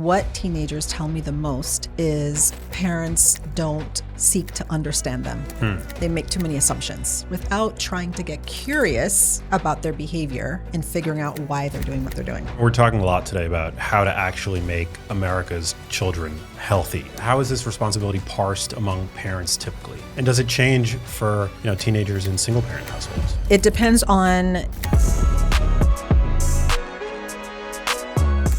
What teenagers tell me the most is parents don't seek to understand them. They make too many assumptions without trying to get curious about their behavior and figuring out why they're doing what they're doing. We're talking a lot today about how to actually make America's children healthy. How is this responsibility parsed among parents typically? And does it change for teenagers in single-parent households? It depends on...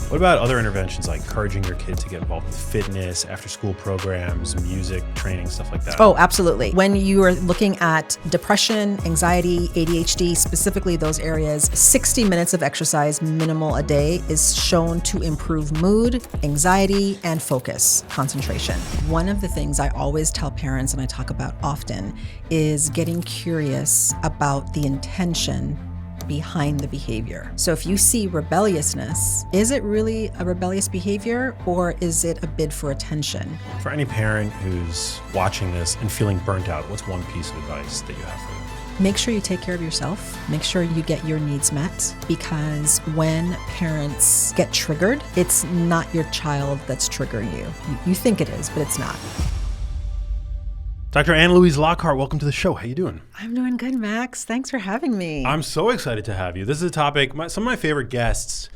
What about other interventions like encouraging your kid to get involved with fitness, after-school programs, music, training, stuff like that? Oh, absolutely. When you are looking at depression, anxiety, ADHD, specifically those areas, 60 minutes of exercise minimal a day is shown to improve mood, anxiety, and focus, concentration. One of the things I always tell parents and I talk about often is getting curious about the intention behind the behavior. So if you see rebelliousness, is it really a rebellious behavior or is it a bid for attention? For any parent who's watching this and feeling burnt out, what's one piece of advice that you have for them? Make sure you take care of yourself. Make sure you get your needs met, because when parents get triggered, it's not your child that's triggering you. You think it is, but it's not. Dr. Ann-Louise Lockhart, welcome to the show. How you doing? I'm doing good, Max. Thanks for having me. I'm so excited to have you. This is a topic, some of my favorite guests,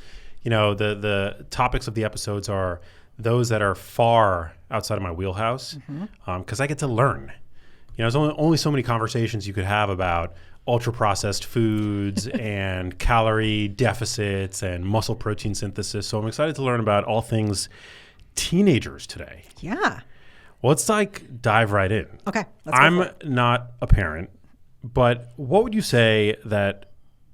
the topics of the episodes are those that are far outside of my wheelhouse, because I get to learn. There's only so many conversations you could have about ultra-processed foods and calorie deficits and muscle protein synthesis. So I'm excited to learn about all things teenagers today. Yeah. Well, let's dive right in. Okay. I'm not a parent, but what would you say that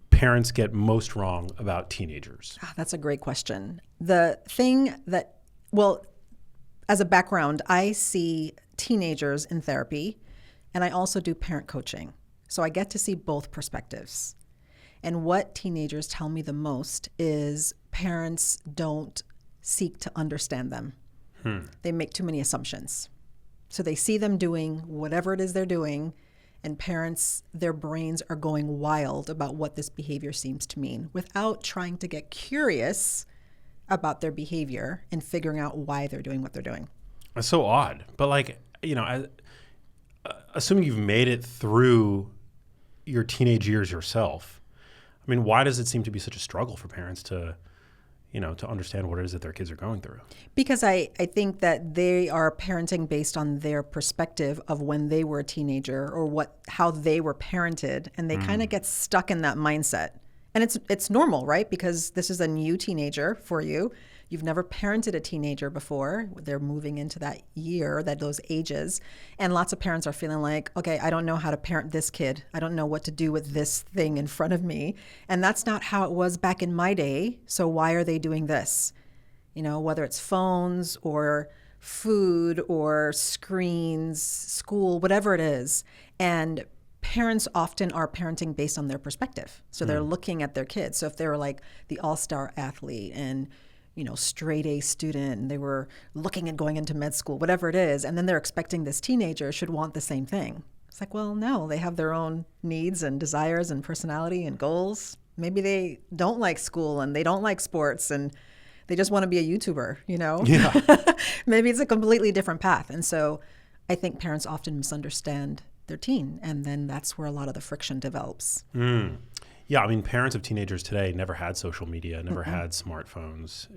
parents get most wrong about teenagers? That's a great question. The thing that, as a background, I see teenagers in therapy, and I also do parent coaching. So I get to see both perspectives. And what teenagers tell me the most is parents don't seek to understand them. They make too many assumptions. So they see them doing whatever it is they're doing, and parents, their brains are going wild about what this behavior seems to mean without trying to get curious about their behavior and figuring out why they're doing what they're doing. That's so odd. But assuming you've made it through your teenage years yourself, I mean, why does it seem to be such a struggle for parents to understand what it is that their kids are going through? Because I think that they are parenting based on their perspective of when they were a teenager or how they were parented, and they kind of get stuck in that mindset. And it's normal, right? Because this is a new teenager for you. You've never parented a teenager before. They're moving into that year, those ages. And lots of parents are feeling like, okay, I don't know how to parent this kid. I don't know what to do with this thing in front of me. And that's not how it was back in my day. So why are they doing this? Whether it's phones or food or screens, school, whatever it is. And parents often are parenting based on their perspective. So they're looking at their kids. So if they were like the all-star athlete and straight A student, and they were looking at going into med school, whatever it is, and then they're expecting this teenager should want the same thing. It's like, well, no, they have their own needs and desires and personality and goals. Maybe they don't like school and they don't like sports and they just want to be a YouTuber, Yeah. Maybe it's a completely different path. And so I think parents often misunderstand their teen, and then that's where a lot of the friction develops. Yeah, I mean, parents of teenagers today never had social media, never had smartphones.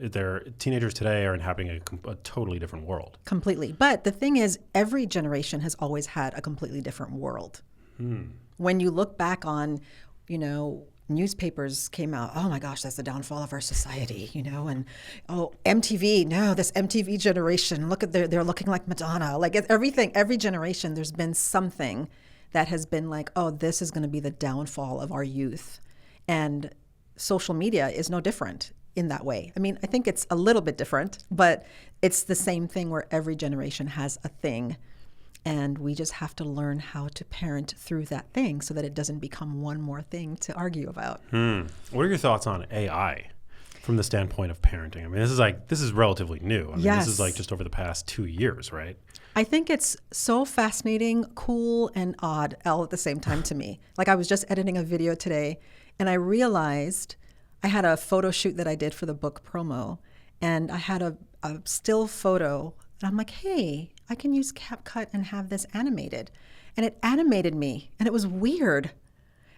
Teenagers today are inhabiting a totally different world. Completely. But the thing is, every generation has always had a completely different world. When you look back on, newspapers came out, oh my gosh, that's the downfall of our society, and MTV, no, this MTV generation, look at they're looking like Madonna. Like every generation, there's been something that has been like, oh, this is going to be the downfall of our youth. And social media is no different in that way. I mean, I think it's a little bit different, but it's the same thing where every generation has a thing. And we just have to learn how to parent through that thing so that it doesn't become one more thing to argue about. What are your thoughts on AI from the standpoint of parenting? I mean, this is relatively new. I mean, Yes. This is just over the past 2 years, right? I think it's so fascinating, cool, and odd all at the same time to me. Like, I was just editing a video today, and I realized I had a photo shoot that I did for the book promo, and I had a still photo. And I'm like, hey, I can use CapCut and have this animated. And it animated me, and it was weird.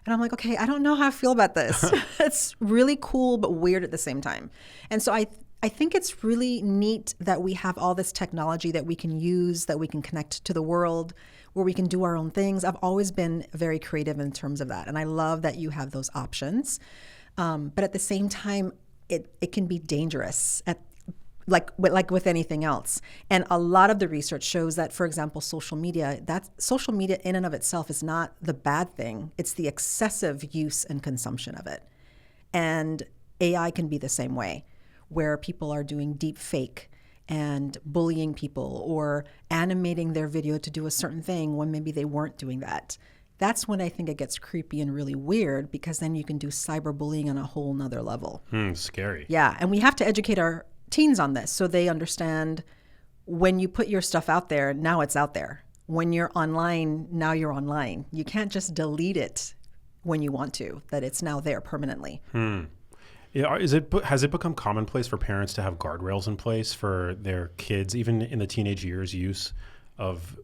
And I'm like, okay, I don't know how I feel about this. It's really cool, but weird at the same time. And so I think it's really neat that we have all this technology that we can use, that we can connect to the world, where we can do our own things. I've always been very creative in terms of that. And I love that you have those options. But at the same time, it can be dangerous like with anything else. And a lot of the research shows that, for example, social media in and of itself is not the bad thing. It's the excessive use and consumption of it. And AI can be the same way, where people are doing deep fake and bullying people or animating their video to do a certain thing when maybe they weren't doing that. That's when I think it gets creepy and really weird, because then you can do cyberbullying on a whole nother level. Scary. Yeah, and we have to educate our teens on this so they understand when you put your stuff out there, now it's out there. When you're online, now you're online. You can't just delete it when you want to, that it's now there permanently. Yeah, has it become commonplace for parents to have guardrails in place for their kids, even in the teenage years, use of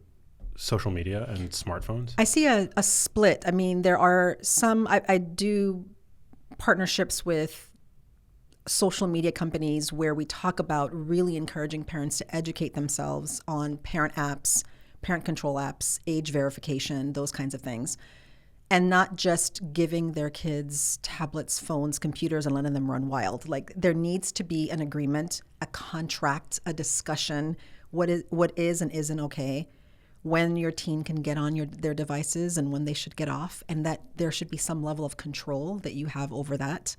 social media and smartphones? I see a split. I mean, there are some, I do partnerships with social media companies where we talk about really encouraging parents to educate themselves on parent apps, parent control apps, age verification, those kinds of things. And not just giving their kids tablets, phones, computers, and letting them run wild. Like, there needs to be an agreement, a contract, a discussion, what is and isn't okay, when your teen can get on their devices and when they should get off, and that there should be some level of control that you have over that.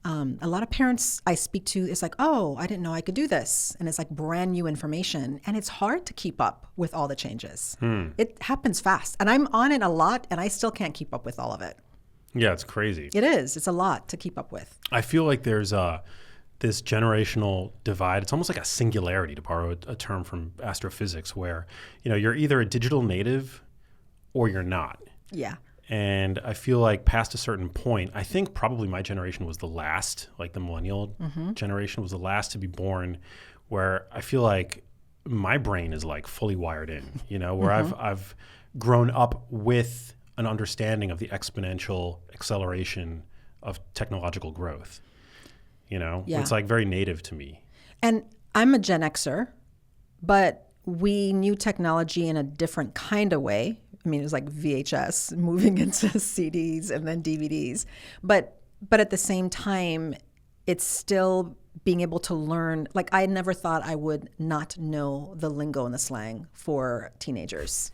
A lot of parents I speak to, it's like, oh, I didn't know I could do this. And it's like brand new information. And it's hard to keep up with all the changes. It happens fast. And I'm on it a lot, and I still can't keep up with all of it. Yeah, it's crazy. It is. It's a lot to keep up with. I feel like there's this generational divide. It's almost like a singularity, to borrow a term from astrophysics, where you're either a digital native or you're not. Yeah. And I feel like past a certain point, I think probably my generation was the last, like the millennial generation was the last to be born, where I feel like my brain is like fully wired in, where I've grown up with an understanding of the exponential acceleration of technological growth. Yeah. It's like very native to me. And I'm a Gen Xer, but we knew technology in a different kind of way. I mean, it was like VHS moving into CDs and then DVDs. But at the same time, it's still being able to learn. Like, I never thought I would not know the lingo and the slang for teenagers.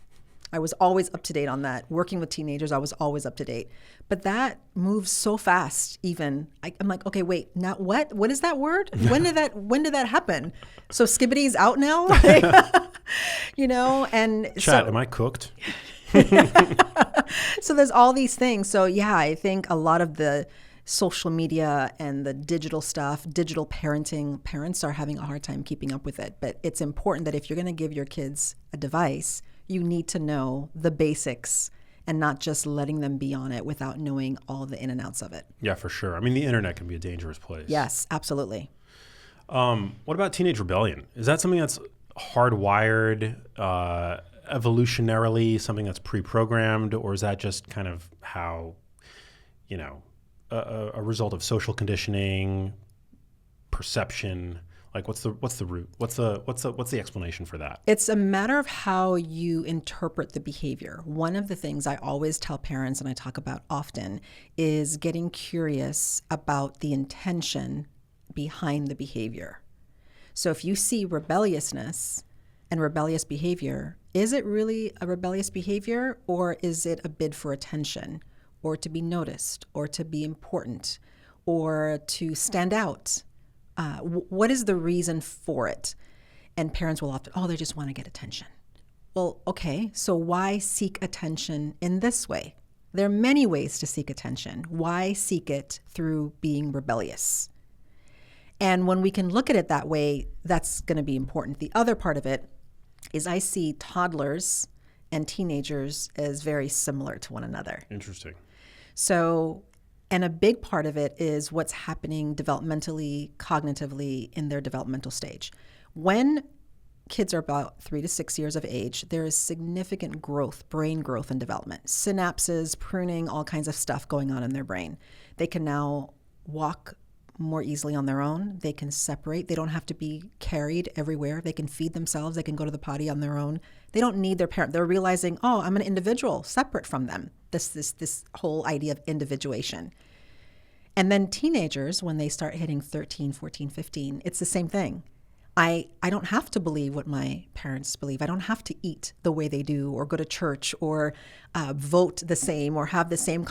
I was always up to date on that. Working with teenagers, I was always up to date. But that moves so fast even. I'm like, okay, wait, now what? What is that word? When did that happen? So Skibbity's out now? And Chat, am I cooked? So there's all these things. So yeah, I think a lot of the social media and the digital stuff, digital parenting, parents are having a hard time keeping up with it. But it's important that if you're going to give your kids a device, you need to know the basics and not just letting them be on it without knowing all the in and outs of it. Yeah, for sure. I mean, the internet can be a dangerous place. Yes, absolutely. What about teenage rebellion? Is that something that's hardwired, evolutionarily, something that's pre-programmed, or is that just kind of how, a result of social conditioning, perception? Like, what's the root? What's the explanation for that? It's a matter of how you interpret the behavior. One of the things I always tell parents, and I talk about often, is getting curious about the intention behind the behavior. So if you see rebelliousness and rebellious behavior, is it really a rebellious behavior, or is it a bid for attention, or to be noticed, or to be important, or to stand out? What is the reason for it? And parents will often, they just want to get attention. Well, okay, so why seek attention in this way? There are many ways to seek attention. Why seek it through being rebellious? And when we can look at it that way, that's going to be important. The other part of it is I see toddlers and teenagers as very similar to one another. Interesting. So, and a big part of it is what's happening developmentally, cognitively in their developmental stage. When kids are about 3 to 6 years of age, there is significant growth, brain growth and development, synapses, pruning, all kinds of stuff going on in their brain. They can now walk more easily on their own. They can separate. They don't have to be carried everywhere. They can feed themselves. They can go to the potty on their own. They don't need their parent. They're realizing, oh, I'm an individual separate from them. This whole idea of individuation. And then teenagers, when they start hitting 13, 14, 15, it's the same thing. I don't have to believe what my parents believe. I don't have to eat the way they do or go to church or vote the same or have the same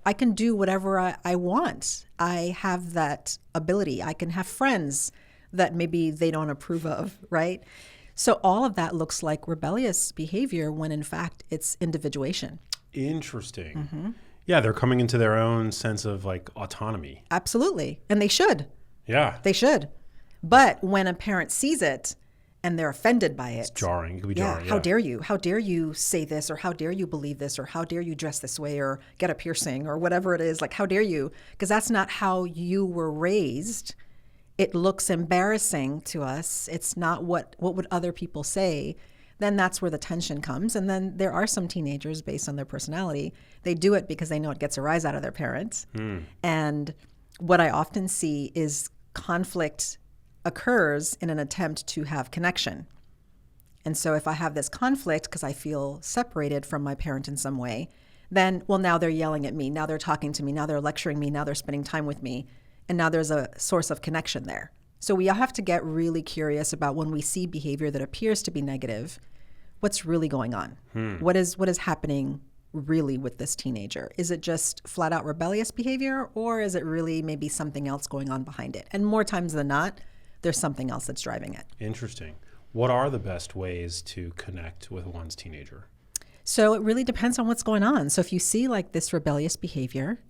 I can do whatever I want. I have that ability. I can have friends that maybe they don't approve of, right? So all of that looks like rebellious behavior when in fact it's individuation. Interesting. Mm-hmm. Yeah, they're coming into their own sense of like autonomy. Absolutely. And they should. Yeah. They should. But when a parent sees it and they're offended by it. It's jarring. It could be jarring. How dare you? How dare you say this, or how dare you believe this, or how dare you dress this way or get a piercing or whatever it is? Like, how dare you? Because that's not how you were raised. It looks embarrassing to us. It's not what would other people say. Then that's where the tension comes. And then there are some teenagers, based on their personality, they do it because they know it gets a rise out of their parents. And what I often see is conflict occurs in an attempt to have connection. And so if I have this conflict because I feel separated from my parent in some way, then, well, now they're yelling at me. Now they're talking to me. Now they're lecturing me. Now they're spending time with me. And now there's a source of connection there. So we have to get really curious about when we see behavior that appears to be negative, what's really going on? What is happening really with this teenager? Is it just flat out rebellious behavior, or is it really maybe something else going on behind it? And more times than not, there's something else that's driving it. Interesting. What are the best ways to connect with one's teenager? So it really depends on what's going on. So if you see like this rebellious behavior,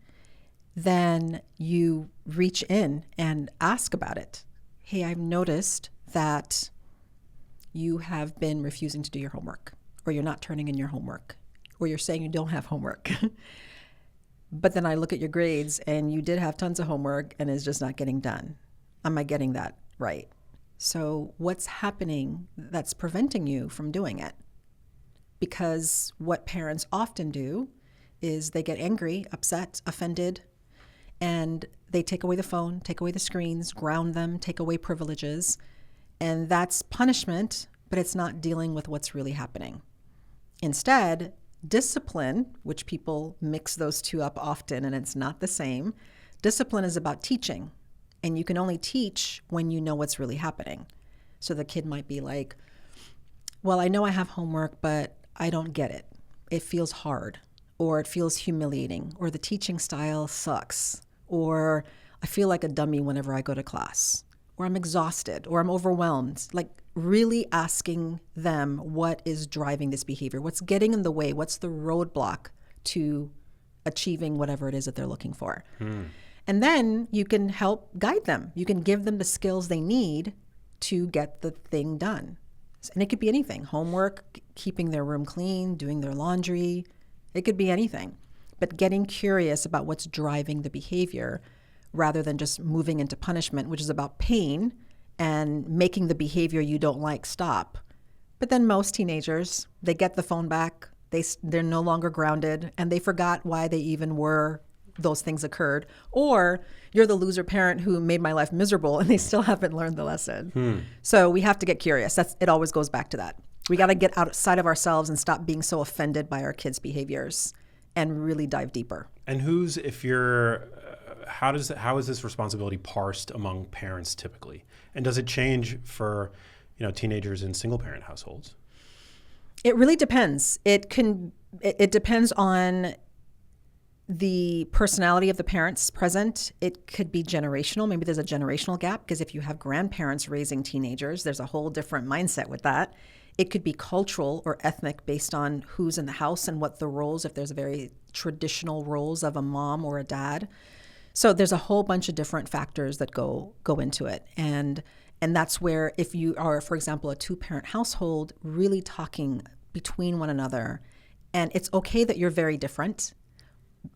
then you reach in and ask about it. Hey, I've noticed that you have been refusing to do your homework, or you're not turning in your homework, or you're saying you don't have homework. But then I look at your grades and you did have tons of homework and it's just not getting done. Am I getting that right? So what's happening that's preventing you from doing it? Because what parents often do is they get angry, upset, offended, and they take away the phone, take away the screens, ground them, take away privileges. And that's punishment, but it's not dealing with what's really happening. Instead, discipline, which people mix those two up often and it's not the same, discipline is about teaching. And you can only teach when you know what's really happening. So the kid might be like, well, I know I have homework, but I don't get it. It feels hard, or it feels humiliating, or the teaching style sucks, or I feel like a dummy whenever I go to class, or I'm exhausted, or I'm overwhelmed. Like really asking them what is driving this behavior, what's getting in the way, what's the roadblock to achieving whatever it is that they're looking for. And then you can help guide them. You can give them the skills they need to get the thing done. And it could be anything: homework, keeping their room clean, doing their laundry. It could be anything. But getting curious about what's driving the behavior rather than just moving into punishment, which is about pain and making the behavior you don't like stop. But then most teenagers, they get the phone back, they're no longer grounded, and they forgot why they even were those things occurred. Or you're the loser parent who made my life miserable and they still haven't learned the lesson. So we have to get curious. It always goes back to that. We got to get outside of ourselves and stop being so offended by our kids' behaviors and really dive deeper. And how is this responsibility parsed among parents typically? And does it change for, teenagers in single parent households? It really depends. It depends on the personality of the parents present. It could be generational. Maybe there's a generational gap, because if you have grandparents raising teenagers, there's a whole different mindset with that. It could be cultural or ethnic, based on who's in the house and what the roles, if there's very traditional roles of a mom or a dad. So there's a whole bunch of different factors that go into it. And that's where, if you are, for example, a two-parent household, really talking between one another, and it's okay that you're very different.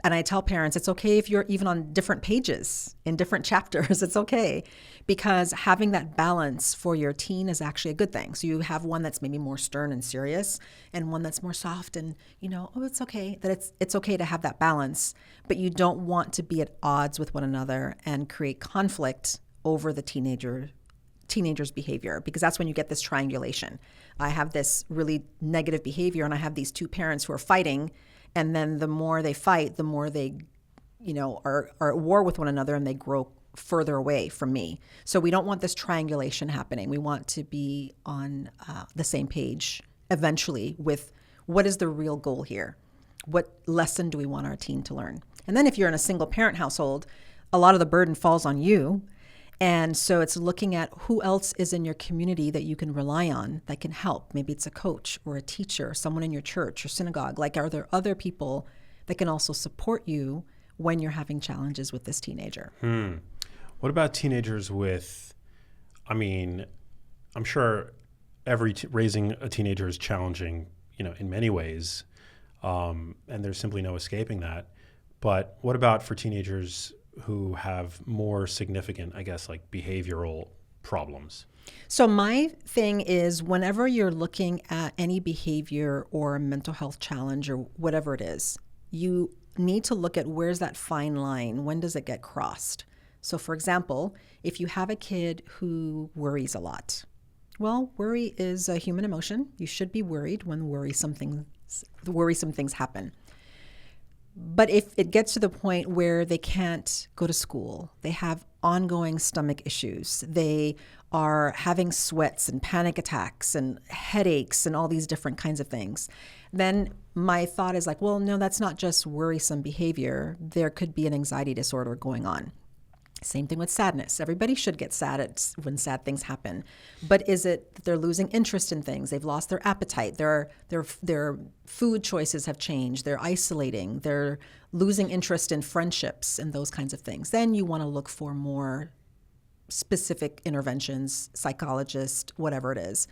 And I tell parents, it's okay if you're even on different pages in different chapters. It's okay, because having that balance for your teen is actually a good thing. So you have one that's maybe more stern and serious, and one that's more soft and, it's okay. That it's okay to have that balance, but you don't want to be at odds with one another and create conflict over the teenager's behavior, because that's when you get this triangulation. I have this really negative behavior, and I have these two parents who are fighting. And then the more they fight, the more they, are at war with one another, and they grow further away from me. So we don't want this triangulation happening. We want to be on the same page eventually with what is the real goal here? What lesson do we want our teen to learn? And then if you're in a single parent household, a lot of the burden falls on you. And so it's looking at who else is in your community that you can rely on that can help. Maybe it's a coach or a teacher, someone in your church or synagogue. Like, are there other people that can also support you when you're having challenges with this teenager? What about teenagers with, I'm sure raising a teenager is challenging, in many ways. And there's simply no escaping that. But what about for teenagers who have more significant, like behavioral problems? So my thing is, whenever you're looking at any behavior or a mental health challenge or whatever it is, you need to look at where's that fine line? When does it get crossed? So for example, if you have a kid who worries a lot, well, worry is a human emotion. You should be worried when worrisome things happen. But if it gets to the point where they can't go to school, they have ongoing stomach issues, they are having sweats and panic attacks and headaches and all these different kinds of things, then my thought is like, well, no, that's not just worrisome behavior. There could be an anxiety disorder going on. Same thing with sadness. Everybody should get sad when sad things happen. But is it that they're losing interest in things? They've lost their appetite. Their food choices have changed. They're isolating. They're losing interest in friendships and those kinds of things. Then you want to look for more specific interventions, psychologist, whatever it is.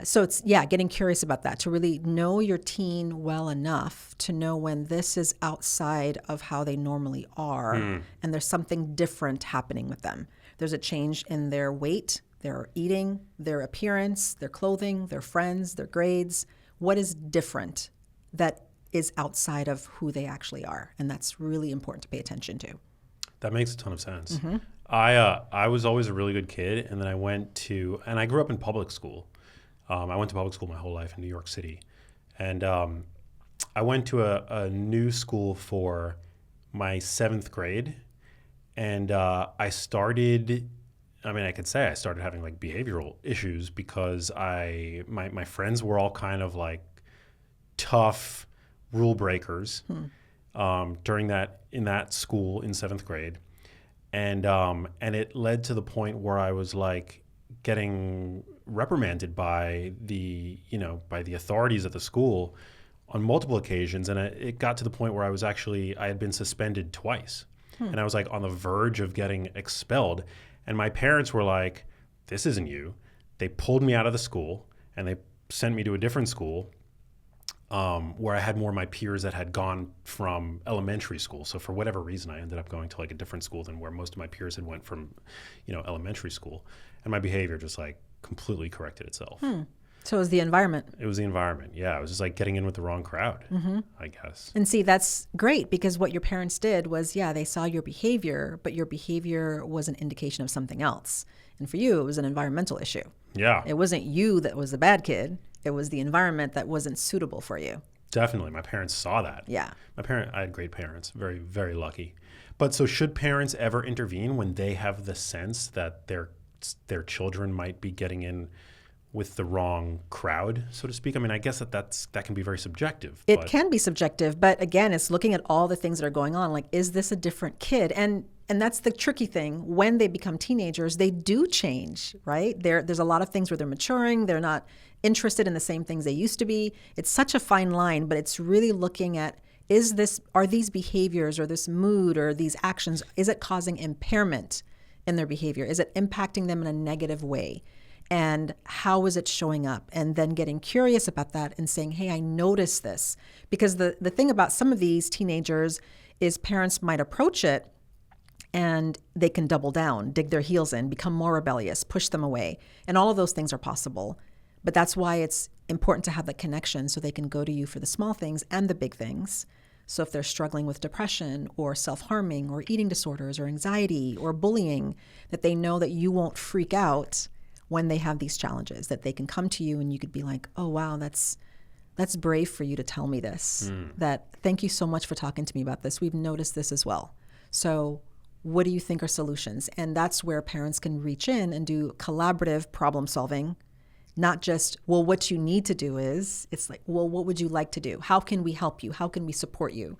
So it's, getting curious about that, to really know your teen well enough to know when this is outside of how they normally are and there's something different happening with them. There's a change in their weight, their eating, their appearance, their clothing, their friends, their grades. What is different that is outside of who they actually are? And that's really important to pay attention to. That makes a ton of sense. Mm-hmm. I was always a really good kid, and then I grew up in public school. I went to public school my whole life in New York City. And I went to a new school for my 7th grade. And I started having like behavioral issues because my friends were all kind of like tough rule breakers in that school in 7th grade. And it led to the point where I was like getting reprimanded by the authorities at the school on multiple occasions, and it got to the point where I had been suspended twice, and I was like on the verge of getting expelled. And my parents were like, "This isn't you." They pulled me out of the school and they sent me to a different school where I had more of my peers that had gone from elementary school. So for whatever reason, I ended up going to like a different school than where most of my peers had went from, elementary school, and my behavior just like completely corrected itself. So it was the environment. It was the environment. Yeah. It was just like getting in with the wrong crowd, I guess. And see, that's great, because what your parents did was, they saw your behavior, but your behavior was an indication of something else. And for you, it was an environmental issue. Yeah. It wasn't you that was the bad kid. It was the environment that wasn't suitable for you. Definitely. My parents saw that. Yeah. I had great parents. Very, very lucky. But so should parents ever intervene when they have the sense that their children might be getting in with the wrong crowd, so to speak? I guess that can be very subjective. It can be subjective, but again, it's looking at all the things that are going on. Like, is this a different kid? And that's the tricky thing. When they become teenagers, they do change, right? There's a lot of things where they're maturing. They're not interested in the same things they used to be. It's such a fine line, but it's really looking at, are these behaviors or this mood or these actions, is it causing impairment in their behavior? Is it impacting them in a negative way? and how is it showing up? And then getting curious about that and saying, hey, I noticed this. Because the thing about some of these teenagers is parents might approach it and they can double down, dig their heels in, become more rebellious, push them away. And all of those things are possible. But that's why it's important to have that connection so they can go to you for the small things and the big things. So if they're struggling with depression or self-harming or eating disorders or anxiety or bullying, that they know that you won't freak out when they have these challenges, that they can come to you and you could be like, oh, wow, that's brave for you to tell me this. That thank you so much for talking to me about this. We've noticed this as well. So what do you think are solutions? And that's where parents can reach in and do collaborative problem solving, not just, well, what you need to do is, it's like, well, what would you like to do? How can we help you? How can we support you?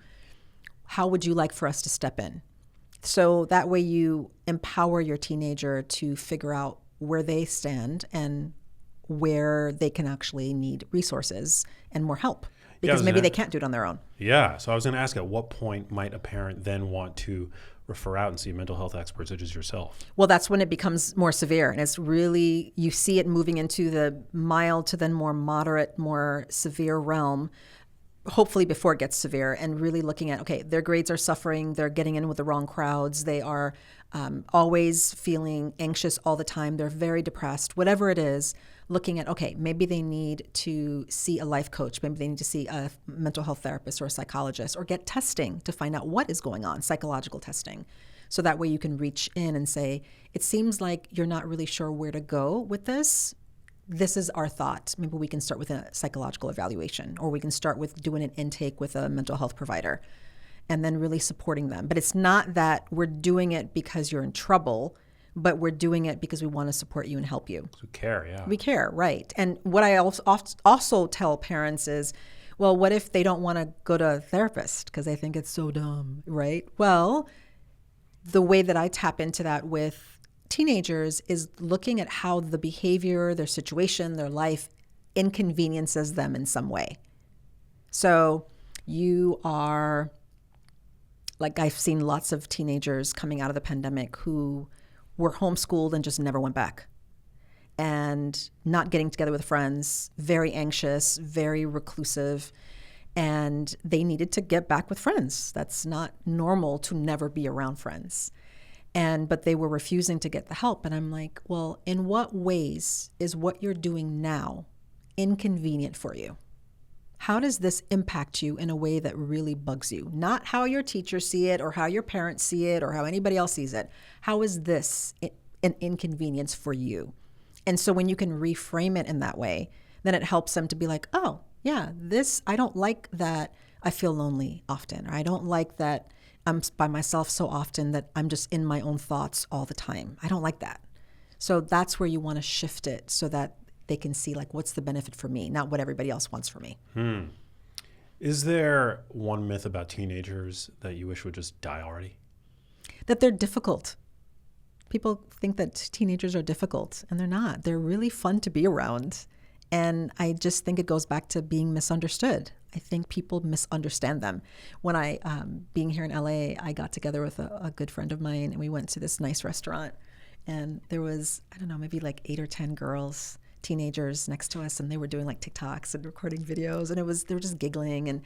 How would you like for us to step in? So that way you empower your teenager to figure out where they stand and where they can actually need resources and more help, because maybe they can't do it on their own. Yeah. So I was going to ask, at what point might a parent then want to refer out and see a mental health expert such as yourself? Well, that's when it becomes more severe. And it's really, you see it moving into the mild to then more moderate, more severe realm, hopefully before it gets severe, and really looking at, okay, their grades are suffering, they're getting in with the wrong crowds, they are always feeling anxious all the time, they're very depressed, whatever it is, looking at, okay, maybe they need to see a life coach, maybe they need to see a mental health therapist or a psychologist, or get testing to find out what is going on, psychological testing. So that way you can reach in and say, it seems like you're not really sure where to go with this. This is our thought. Maybe we can start with a psychological evaluation, or we can start with doing an intake with a mental health provider, and then really supporting them. But it's not that we're doing it because you're in trouble, but we're doing it because we want to support you and help you. We care, yeah. We care, right. And what I also tell parents is, well, what if they don't want to go to a therapist because they think it's so dumb, right? Well, the way that I tap into that with teenagers is looking at how the behavior, their situation, their life inconveniences them in some way. So you are, like, I've seen lots of teenagers coming out of the pandemic who were homeschooled and just never went back, and not getting together with friends, very anxious, very reclusive, and they needed to get back with friends. That's not normal to never be around friends. But they were refusing to get the help. And I'm like, well, in what ways is what you're doing now inconvenient for you? How does this impact you in a way that really bugs you? Not how your teachers see it or how your parents see it or how anybody else sees it. How is this an inconvenience for you? And so when you can reframe it in that way, then it helps them to be like, oh, yeah, I don't like that I feel lonely often, or I don't like that I'm by myself so often that I'm just in my own thoughts all the time. I don't like that. So that's where you want to shift it so that they can see, like, what's the benefit for me, not what everybody else wants for me. Is there one myth about teenagers that you wish would just die already? That they're difficult. People think that teenagers are difficult, and they're not. They're really fun to be around. And I just think it goes back to being misunderstood. I think people misunderstand them. When being here in LA, I got together with a good friend of mine, and we went to this nice restaurant. And there was, I don't know, maybe like 8 or 10 girls, teenagers next to us, and they were doing like TikToks and recording videos, and they were just giggling.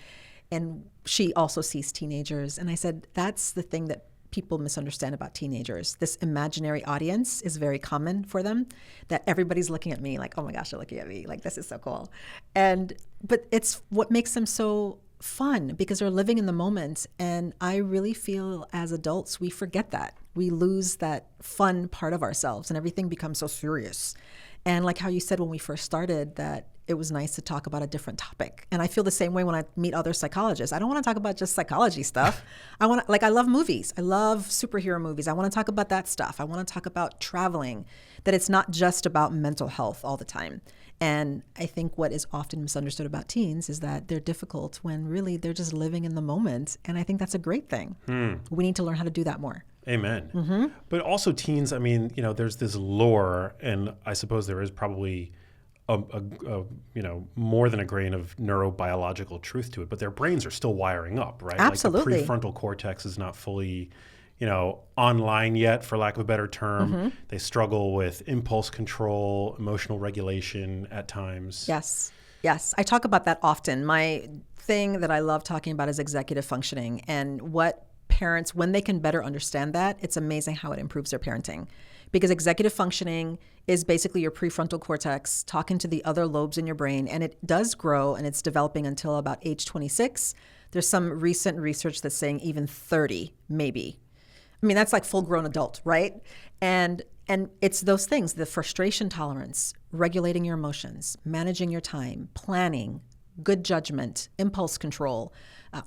And she also sees teenagers. And I said, that's the thing that people misunderstand about teenagers. This imaginary audience is very common for them, that everybody's looking at me like, oh my gosh, they're looking at me, like, this is so cool. But it's what makes them so fun, because they're living in the moment. And I really feel as adults, we forget that. We lose that fun part of ourselves, and everything becomes so serious. And like how you said when we first started, that it was nice to talk about a different topic. And I feel the same way when I meet other psychologists. I don't want to talk about just psychology stuff. I love movies. I love superhero movies. I want to talk about that stuff. I want to talk about traveling, that it's not just about mental health all the time. And I think what is often misunderstood about teens is that they're difficult when really they're just living in the moment. And I think that's a great thing. We need to learn how to do that more. Amen. Mm-hmm. But also teens, I mean, there's this lore, and I suppose there is probably a more than a grain of neurobiological truth to it, but their brains are still wiring up, right? Absolutely. Like the prefrontal cortex is not fully, online yet, for lack of a better term. They struggle with impulse control, emotional regulation at times. Yes. Yes. I talk about that often. My thing that I love talking about is executive functioning, and what parents, when they can better understand that, it's amazing how it improves their parenting. Because executive functioning is basically your prefrontal cortex talking to the other lobes in your brain, and it does grow and it's developing until about age 26. There's some recent research that's saying even 30, maybe. I mean, that's like full-grown adult, right? And it's those things, the frustration tolerance, regulating your emotions, managing your time, planning, good judgment, impulse control,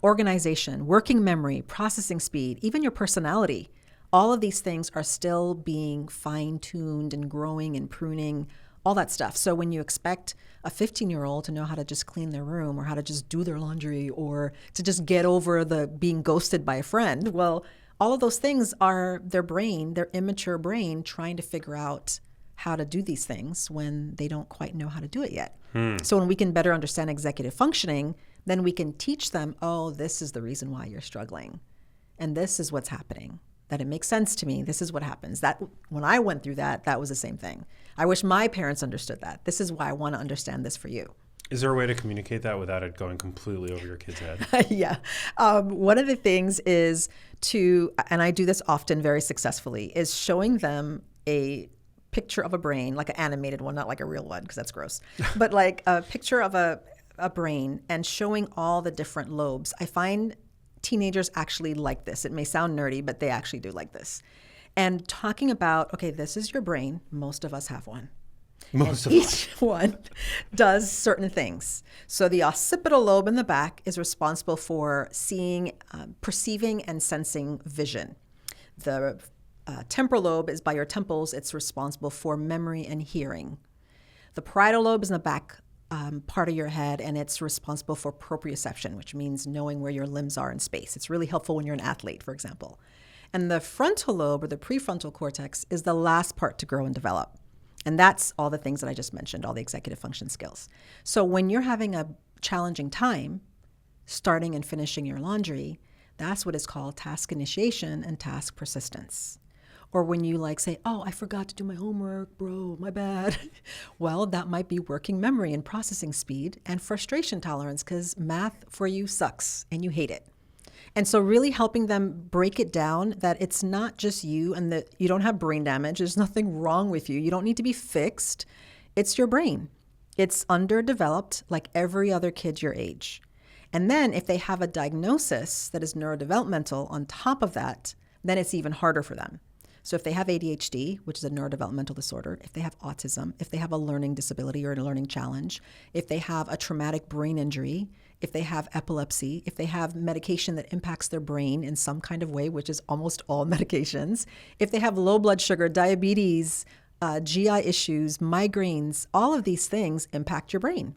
organization, working memory, processing speed, even your personality. All of these things are still being fine-tuned and growing and pruning, all that stuff. So when you expect a 15-year-old to know how to just clean their room or how to just do their laundry or to just get over the being ghosted by a friend, well, all of those things are their brain, their immature brain, trying to figure out how to do these things when they don't quite know how to do it yet. So when we can better understand executive functioning, then we can teach them, oh, this is the reason why you're struggling. And this is what's happening. That it makes sense to me. This is what happens. That when I went through that, that was the same thing. I wish my parents understood that. This is why I want to understand this for you. Is there a way to communicate that without it going completely over your kid's head? Yeah. One of the things is and I do this often very successfully, is showing them a picture of a brain, like an animated one, not like a real one, because that's gross, but like a picture of a brain and showing all the different lobes. I find teenagers actually like this. It may sound nerdy, but they actually do like this. And talking about, okay, this is your brain. Most of us have one. Each one does certain things. So the occipital lobe in the back is responsible for seeing, perceiving, and sensing vision. The temporal lobe is by your temples. It's responsible for memory and hearing. The parietal lobe is in the back part of your head, and it's responsible for proprioception, which means knowing where your limbs are in space. It's really helpful when you're an athlete, for example. And the frontal lobe, or the prefrontal cortex, is the last part to grow and develop. And that's all the things that I just mentioned, all the executive function skills. So when you're having a challenging time, starting and finishing your laundry, that's what is called task initiation and task persistence. Or when you say, oh, I forgot to do my homework, bro, my bad. Well, that might be working memory and processing speed and frustration tolerance, because math for you sucks and you hate it. And so really helping them break it down that it's not just you and that you don't have brain damage. There's nothing wrong with you. You don't need to be fixed. It's your brain. It's underdeveloped like every other kid your age. And then if they have a diagnosis that is neurodevelopmental on top of that, then it's even harder for them. So if they have ADHD, which is a neurodevelopmental disorder, if they have autism, if they have a learning disability or a learning challenge, if they have a traumatic brain injury, if they have epilepsy, if they have medication that impacts their brain in some kind of way, which is almost all medications, if they have low blood sugar, diabetes, GI issues, migraines, all of these things impact your brain.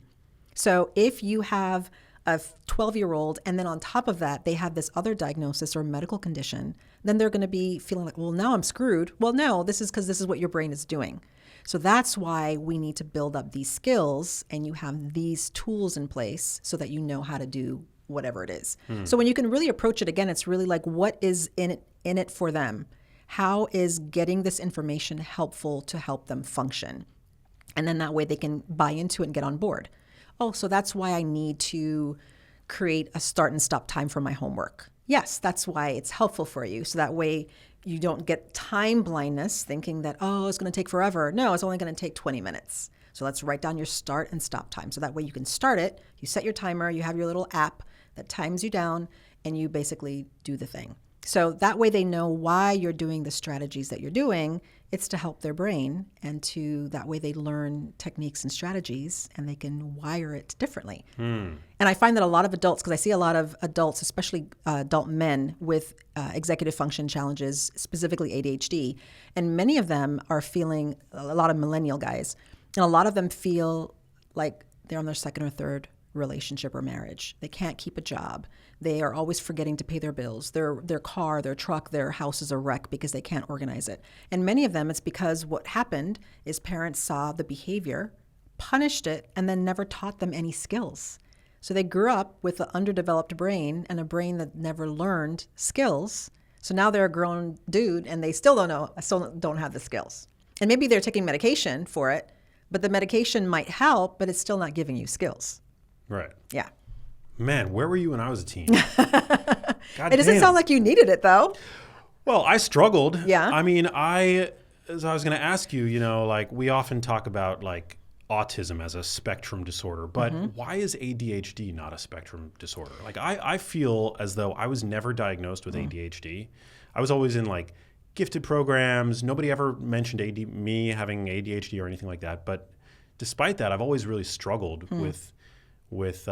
So if you have a 12-year-old and then on top of that, they have this other diagnosis or medical condition, then they're going to be feeling like, well, now I'm screwed. Well, no, this is because this is what your brain is doing. So that's why we need to build up these skills and you have these tools in place so that you know how to do whatever it is. So when you can really approach it again, it's really like, what is in it for them? How is getting this information helpful to help them function? And then that way they can buy into it and get on board. Oh, so that's why I need to create a start and stop time for my homework. Yes, that's why it's helpful for you. So that way you don't get time blindness thinking that, oh, it's going to take forever. No, it's only going to take 20 minutes. So let's write down your start and stop time. So that way you can start it, you set your timer, you have your little app that times you down, and you basically do the thing. So that way they know why you're doing the strategies that you're doing. It's to help their brain, and that way they learn techniques and strategies and they can wire it differently. And I find that a lot of adults, because I see a lot of adults, especially adult men with executive function challenges, specifically ADHD, and many of them are feeling, a lot of millennial guys, and a lot of them feel like they're on their second or third relationship or marriage. They can't keep a job. They are always forgetting to pay their bills. Their car, their truck, their house is a wreck because they can't organize it. And many of them, it's because what happened is parents saw the behavior, punished it, and then never taught them any skills. So they grew up with an underdeveloped brain and a brain that never learned skills. So now they're a grown dude and they still don't have the skills. And maybe they're taking medication for it, but the medication might help, but it's still not giving you skills. Right. Yeah. Man, where were you when I was a teen? It doesn't sound like you needed it, though. Well, I struggled. Yeah. I mean, as I was going to ask you, like we often talk about like autism as a spectrum disorder, but why is ADHD not a spectrum disorder? Like I feel as though I was never diagnosed with ADHD. I was always in like gifted programs. Nobody ever mentioned me having ADHD or anything like that. But despite that, I've always really struggled with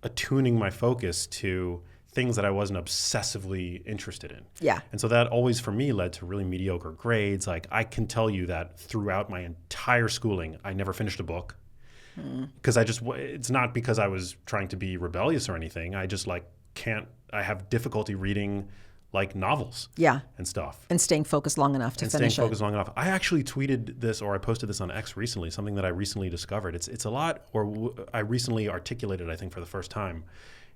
attuning my focus to things that I wasn't obsessively interested in. Yeah. And so that always for me led to really mediocre grades. Like I can tell you that throughout my entire schooling, I never finished a book because it's not because I was trying to be rebellious or anything. I just like I have difficulty reading like novels and stuff. And staying focused long enough to finish it. Staying focused long enough. I actually tweeted this or I posted this on X recently, something that I recently discovered. It's a lot, I recently articulated, I think, for the first time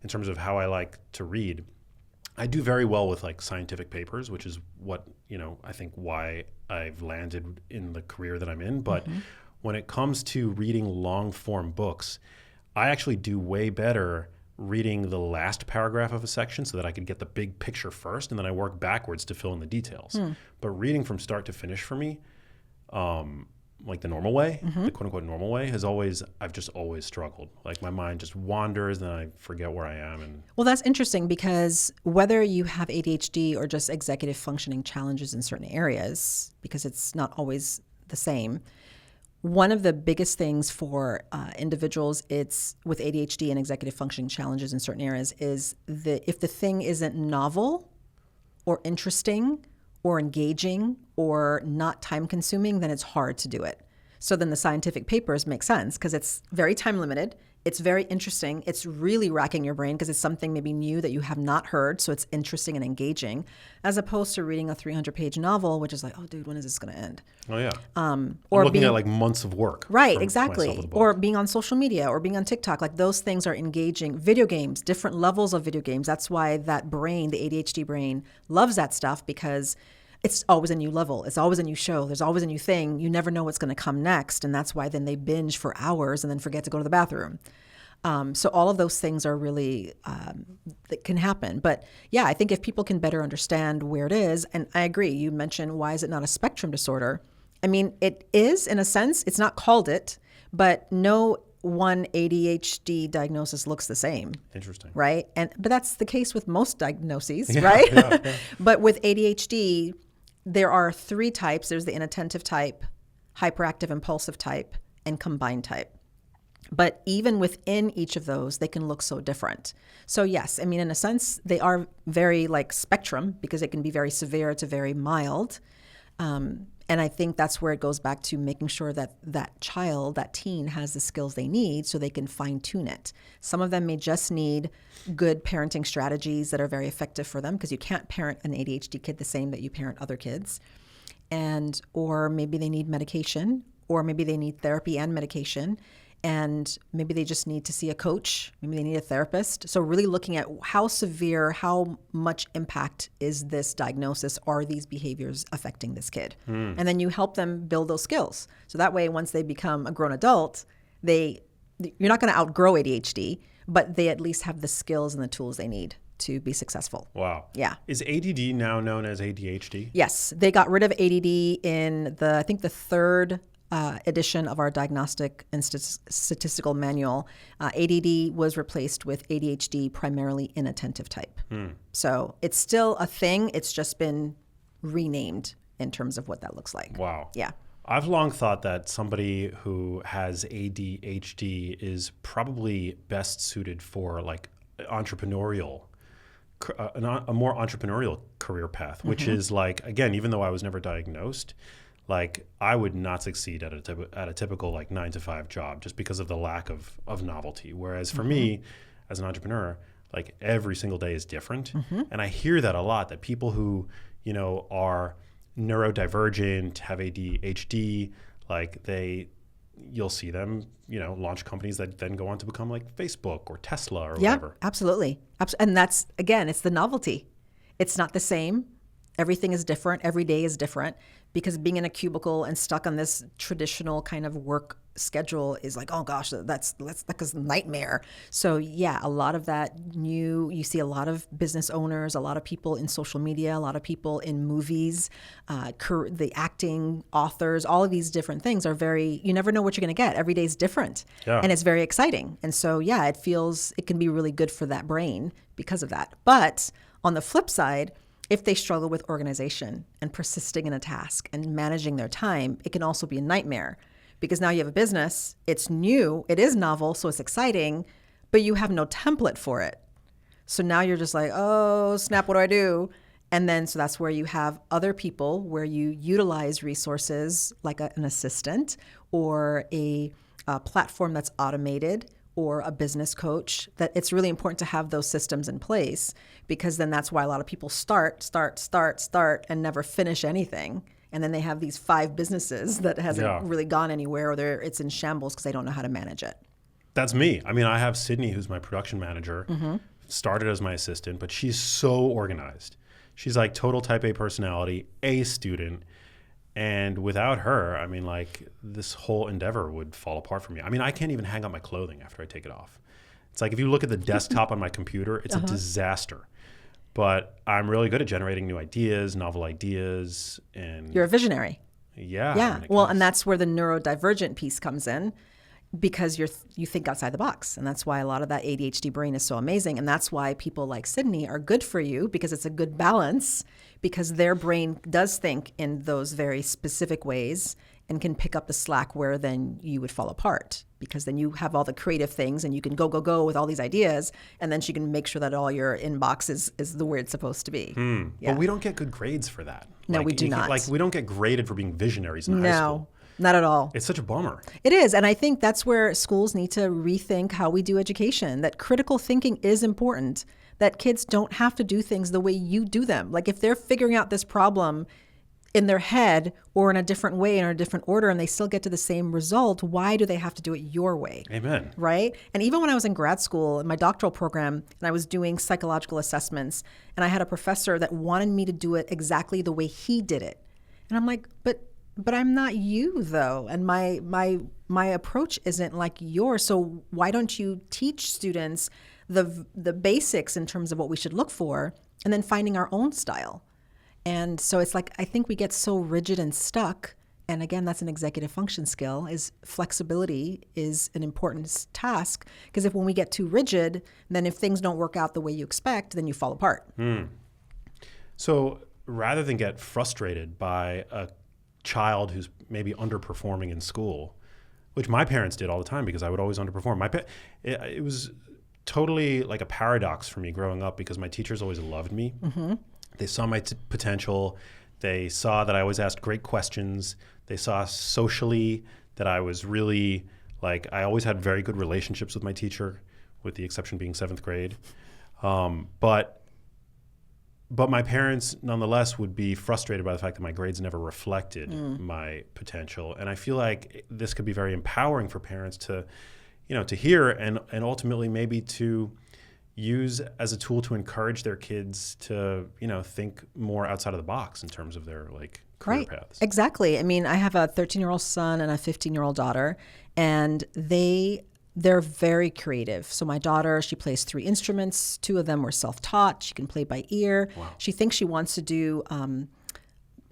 in terms of how I like to read. I do very well with like scientific papers, which is what, I think why I've landed in the career that I'm in. But when it comes to reading long form books, I actually do way better reading the last paragraph of a section so that I could get the big picture first, and then I work backwards to fill in the details. But reading from start to finish for me, like the normal way, the quote unquote normal way, I've just always struggled. Like my mind just wanders and I forget where I am. Well, that's interesting because whether you have ADHD or just executive functioning challenges in certain areas, because it's not always the same, one of the biggest things for individuals with ADHD and executive functioning challenges in certain areas is if the thing isn't novel or interesting or engaging or not time consuming, then it's hard to do it. So then the scientific papers make sense because it's very time limited. It's very interesting. It's really racking your brain because it's something maybe new that you have not heard. So it's interesting and engaging as opposed to reading a 300-page novel, which is like, oh, dude, when is this going to end? Oh, yeah. Or looking at like months of work. Right, exactly. Or being on social media or being on TikTok. Like those things are engaging. Video games, different levels of video games. That's why that brain, the ADHD brain, loves that stuff because it's always a new level. It's always a new show. There's always a new thing. You never know what's going to come next. And that's why then they binge for hours and then forget to go to the bathroom. So all of those things are really, that can happen. But yeah, I think if people can better understand where it is, and I agree, you mentioned why is it not a spectrum disorder? I mean, it is in a sense, it's not called it, but no one ADHD diagnosis looks the same. Interesting. Right? But that's the case with most diagnoses, right? Yeah. But with ADHD, there are 3 types. There's the inattentive type, hyperactive impulsive type, and combined type. But even within each of those, they can look so different. So yes, I mean, in a sense, they are very like spectrum because it can be very severe to very mild. And I think that's where it goes back to making sure that that child, that teen has the skills they need so they can fine tune it. Some of them may just need good parenting strategies that are very effective for them because you can't parent an ADHD kid the same that you parent other kids. Or maybe they need medication, or maybe they need therapy and medication. And maybe they just need to see a coach. Maybe they need a therapist. So really looking at how severe, how much impact is this diagnosis? Are these behaviors affecting this kid? And then you help them build those skills. So that way, once they become a grown adult, you're not going to outgrow ADHD, but they at least have the skills and the tools they need to be successful. Wow. Yeah. Is ADD now known as ADHD? Yes. They got rid of ADD in I think the 3rd edition of our diagnostic and statistical manual. ADD was replaced with ADHD, primarily inattentive type. So it's still a thing. It's just been renamed in terms of what that looks like. Wow. Yeah. I've long thought that somebody who has ADHD is probably best suited for like entrepreneurial, a more entrepreneurial career path, which is like, again, even though I was never diagnosed, like I would not succeed at a typical like 9-to-5 job just because of the lack of novelty. Whereas for me, as an entrepreneur, like every single day is different. And I hear that a lot, that people who, are neurodivergent, have ADHD, like you'll see them, launch companies that then go on to become like Facebook or Tesla or whatever. Yeah, absolutely. And that's, again, it's the novelty. It's not the same. Everything is different. Every day is different, because being in a cubicle and stuck on this traditional kind of work schedule is like, oh gosh, that's like a nightmare. So yeah, a lot of that you see a lot of business owners, a lot of people in social media, a lot of people in movies, the acting, authors, all of these different things are you never know what you're going to get. Every day is different. Yeah. And it's very exciting. And so yeah, it can be really good for that brain because of that. But on the flip side, if they struggle with organization and persisting in a task and managing their time, it can also be a nightmare, because now you have a business, it's new, it is novel, so it's exciting, but you have no template for it. So now you're just like, oh, snap, what do I do? And then, so that's where you have other people, where you utilize resources like an assistant or a platform that's automated, or a business coach. That it's really important to have those systems in place, because then that's why a lot of people start and never finish anything. And then they have these 5 businesses that hasn't really gone anywhere, or it's in shambles because they don't know how to manage it. That's me. I mean, I have Sydney, who's my production manager, started as my assistant, but she's so organized. She's like total type A personality, A student. And without her, I mean, like, this whole endeavor would fall apart for me. I mean, I can't even hang up my clothing after I take it off. It's like, if you look at the desktop on my computer, it's a disaster. But I'm really good at generating new ideas, novel ideas. And you're a visionary. Yeah. Yeah. I mean, Well, and that's where the neurodivergent piece comes in, because you think outside the box. And that's why a lot of that ADHD brain is so amazing. And that's why people like Sydney are good for you, because it's a good balance, because their brain does think in those very specific ways and can pick up the slack where then you would fall apart, because then you have all the creative things and you can go with all these ideas, and then she can make sure that all your inbox is the way it's supposed to be. Yeah. But we don't get good grades for that. No, we do not. Like, we don't get graded for being visionaries in high school. No, not at all. It's such a bummer. It is. And I think that's where schools need to rethink how we do education, that critical thinking is important, that kids don't have to do things the way you do them. Like, if they're figuring out this problem in their head or in a different way, in a different order, and they still get to the same result, why do they have to do it your way? Amen. Right? And even when I was in grad school, in my doctoral program, and I was doing psychological assessments, and I had a professor that wanted me to do it exactly the way he did it. And I'm like, but I'm not you, though, and my approach isn't like yours. So why don't you teach students the basics in terms of what we should look for, and then finding our own style? And so it's like, I think we get so rigid and stuck. And again, that's an executive function skill, is flexibility is an important task, because when we get too rigid, then if things don't work out the way you expect, then you fall apart. So rather than get frustrated by a child who's maybe underperforming in school, which my parents did all the time, because I would always underperform. It was totally like a paradox for me growing up, because my teachers always loved me. They saw my potential. They saw that I always asked great questions. They saw socially that I was really, like, I always had very good relationships with my teacher, with the exception being 7th grade. But my parents, nonetheless, would be frustrated by the fact that my grades never reflected my potential. And I feel like this could be very empowering for parents to hear, and ultimately maybe to use as a tool to encourage their kids to, think more outside of the box in terms of their career paths. Exactly. I mean, I have a 13-year-old son and a 15-year-old daughter, and they're very creative. So my daughter, she plays 3 instruments. 2 of them were self-taught. She can play by ear. Wow. She thinks she wants to do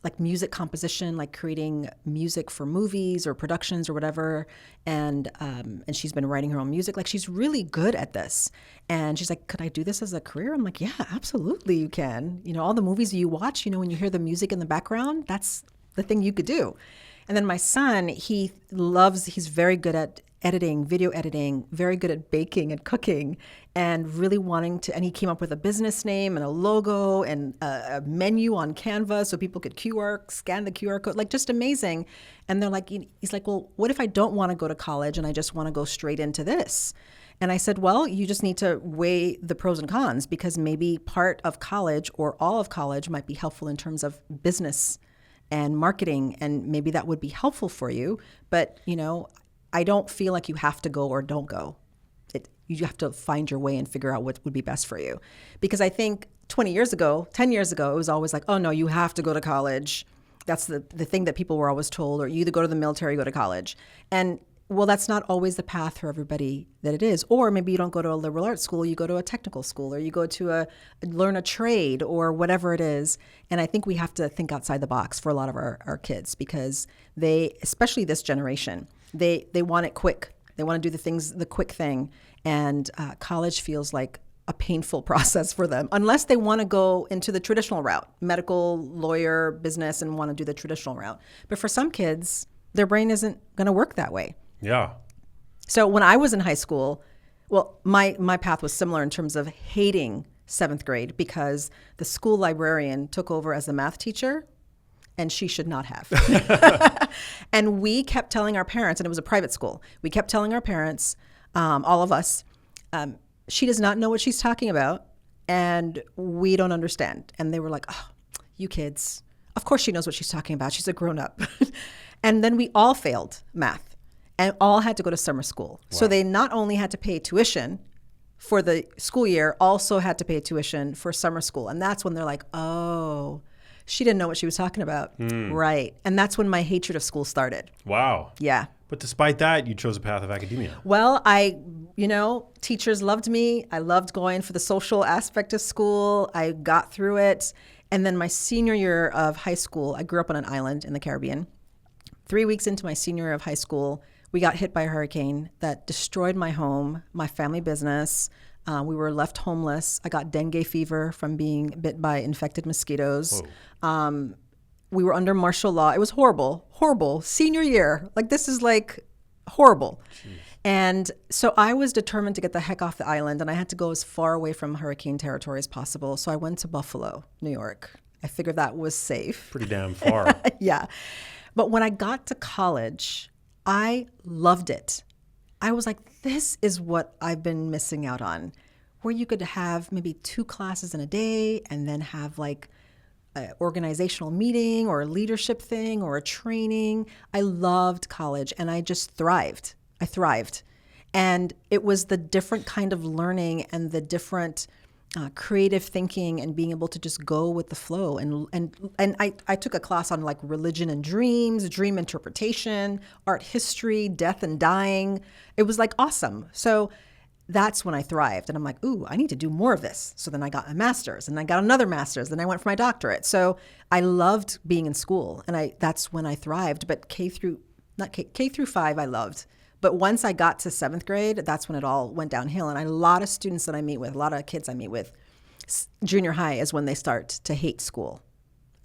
like music composition, like creating music for movies or productions or whatever. And she's been writing her own music. Like, she's really good at this. And she's like, could I do this as a career? I'm like, yeah, absolutely you can. All the movies you watch, when you hear the music in the background, that's the thing you could do. And then my son, he's very good at editing, video editing, very good at baking and cooking, and really and he came up with a business name and a logo and a menu on Canva so people could scan the QR code, like, just amazing. And they're like, he's like, well, what if I don't want to go to college and I just want to go straight into this? And I said, well, you just need to weigh the pros and cons, because maybe part of college or all of college might be helpful in terms of business and marketing, and maybe that would be helpful for you. But, I don't feel like you have to go or don't go. you have to find your way and figure out what would be best for you. Because I think 20 years ago, 10 years ago, it was always like, oh no, you have to go to college. That's the thing that people were always told, or you either go to the military or go to college. And well, that's not always the path for everybody that it is. Or maybe you don't go to a liberal arts school, you go to a technical school, or you go to learn a trade or whatever it is. And I think we have to think outside the box for a lot of our kids, because they, especially this generation, they want it quick. They want to do the quick thing. And college feels like a painful process for them, unless they want to go into the traditional route, medical, lawyer, business, and want to do the traditional route. But for some kids, their brain isn't going to work that way. Yeah. So when I was in high school, well, my path was similar in terms of hating 7th grade, because the school librarian took over as the math teacher, and she should not have. And we kept telling our parents, and it was a private school, we kept telling our parents, all of us, she does not know what she's talking about, and we don't understand. And they were like, oh, you kids, of course she knows what she's talking about. She's a grown-up. And then we all failed math. And all had to go to summer school. Wow. So they not only had to pay tuition for the school year, also had to pay tuition for summer school. And that's when they're like, oh, she didn't know what she was talking about. Right. And that's when my hatred of school started. Wow. Yeah. But despite that, you chose a path of academia. Well, teachers loved me. I loved going for the social aspect of school. I got through it. And then my senior year of high school, I grew up on an island in the Caribbean. 3 weeks into my senior year of high school, we got hit by a hurricane that destroyed my home, my family business. We were left homeless. I got dengue fever from being bit by infected mosquitoes. We were under martial law. It was horrible, horrible. Senior year, like this is like horrible. Jeez. And so I was determined to get the heck off the island, and I had to go as far away from hurricane territory as possible. So I went to Buffalo, New York. I figured that was safe. Pretty damn far. Yeah. But when I got to college, I loved it. I was like, this is what I've been missing out on, where you could have maybe 2 classes in a day and then have like an organizational meeting or a leadership thing or a training. I loved college, and I just thrived. I thrived. And it was the different kind of learning and the different creative thinking and being able to just go with the flow. And I took a class on like religion and dreams, dream interpretation, art history, death and dying. It was like awesome. So that's when I thrived. And I'm like, ooh, I need to do more of this. So then I got a master's, and I got another master's. Then I went for my doctorate. So I loved being in school, and that's when I thrived. But K through 5, I loved. But once I got to 7th grade, that's when it all went downhill. And a lot of students that I meet with, a lot of kids I meet with, junior high is when they start to hate school.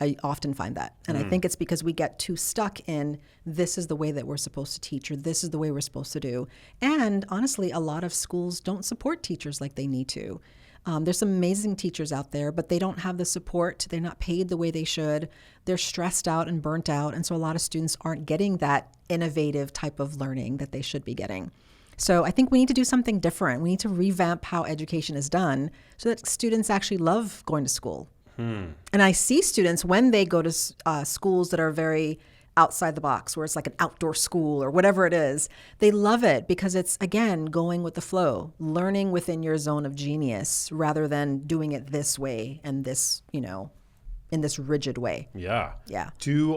I often find that. And I think it's because we get too stuck in this is the way that we're supposed to teach, or this is the way we're supposed to do. And honestly, a lot of schools don't support teachers like they need to. There's some amazing teachers out there, but they don't have the support. They're not paid the way they should. They're stressed out and burnt out. And so a lot of students aren't getting that innovative type of learning that they should be getting. So I think we need to do something different. We need to revamp how education is done so that students actually love going to school. And I see students when they go to schools that are very outside the box, where it's like an outdoor school or whatever it is, they love it because it's, again, going with the flow, learning within your zone of genius rather than doing it this way and this, in this rigid way. Yeah. Yeah. Do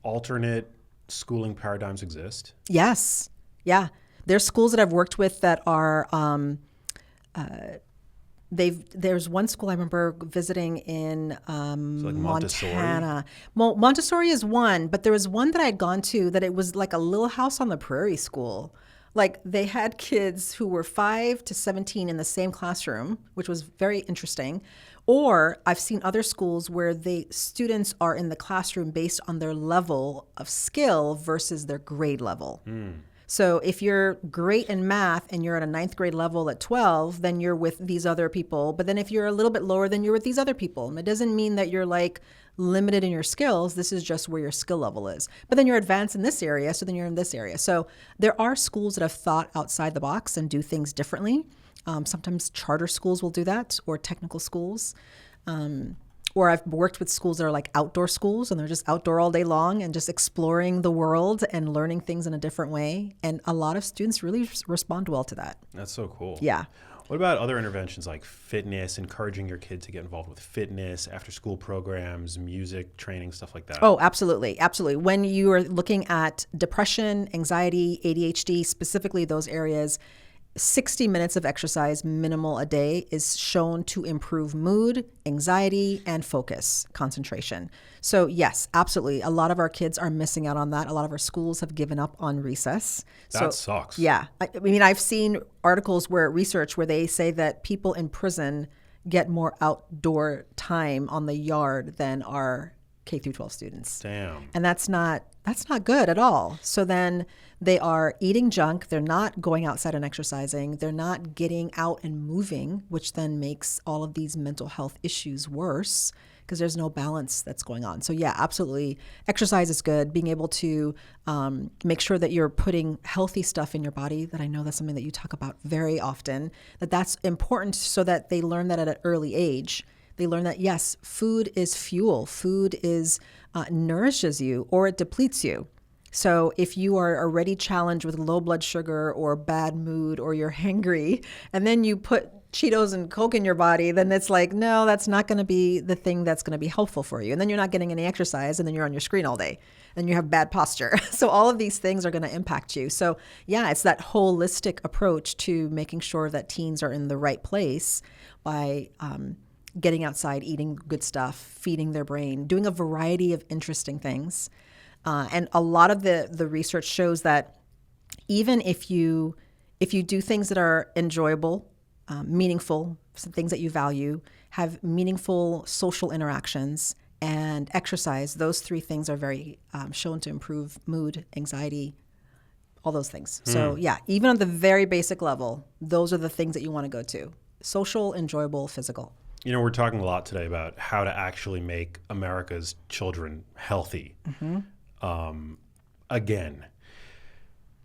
alternate schooling paradigms exist? Yes. Yeah. There's schools that I've worked with that are, there's one school I remember visiting in like Montana. Well, Montessori is one, but there was one that I had gone to that it was like a little house on the prairie school. Like they had kids who were 5 to 17 in the same classroom, which was very interesting. Or I've seen other schools where students are in the classroom based on their level of skill versus their grade level. So if you're great in math and you're at a 9th grade level at 12, then you're with these other people. But then if you're a little bit lower, then you're with these other people. And it doesn't mean that you're like limited in your skills. This is just where your skill level is. But then you're advanced in this area, so then you're in this area. So there are schools that have thought outside the box and do things differently. Sometimes charter schools will do that, or technical schools. Or I've worked with schools that are like outdoor schools, and they're just outdoor all day long and just exploring the world and learning things in a different way. And a lot of students really respond well to that. That's so cool. Yeah. What about other interventions like fitness, encouraging your kid to get involved with fitness, after school programs, music, training, stuff like that? Oh, absolutely. Absolutely. When you are looking at depression, anxiety, ADHD, specifically those areas, 60 minutes of exercise minimal a day is shown to improve mood, anxiety, and focus, concentration. So yes, absolutely. A lot of our kids are missing out on that. A lot of our schools have given up on recess. That sucks. Yeah. I mean, I've seen articles research where they say that people in prison get more outdoor time on the yard than our K through 12 students. Damn. And that's not good at all. So then they are eating junk. They're not going outside and exercising. They're not getting out and moving, which then makes all of these mental health issues worse because there's no balance that's going on. So yeah, absolutely. Exercise is good. Being able to make sure that you're putting healthy stuff in your body, that I know that's something that you talk about very often, that's important so that they learn that at an early age. They learn that, yes, food is fuel. Food is nourishes you or it depletes you. So if you are already challenged with low blood sugar or bad mood or you're hangry, and then you put Cheetos and Coke in your body, then it's like, no, that's not going to be the thing that's going to be helpful for you. And then you're not getting any exercise, and then you're on your screen all day, and you have bad posture. So all of these things are going to impact you. So yeah, it's that holistic approach to making sure that teens are in the right place by getting outside, eating good stuff, feeding their brain, doing a variety of interesting things. And a lot of the research shows that even if you do things that are enjoyable, meaningful, some things that you value, have meaningful social interactions, and exercise, those three things are very shown to improve mood, anxiety, all those things. So yeah, even on the very basic level, those are the things that you want to go to. Social, enjoyable, physical. You know, we're talking a lot today about how to actually make America's children healthy. Mm-hmm. Again,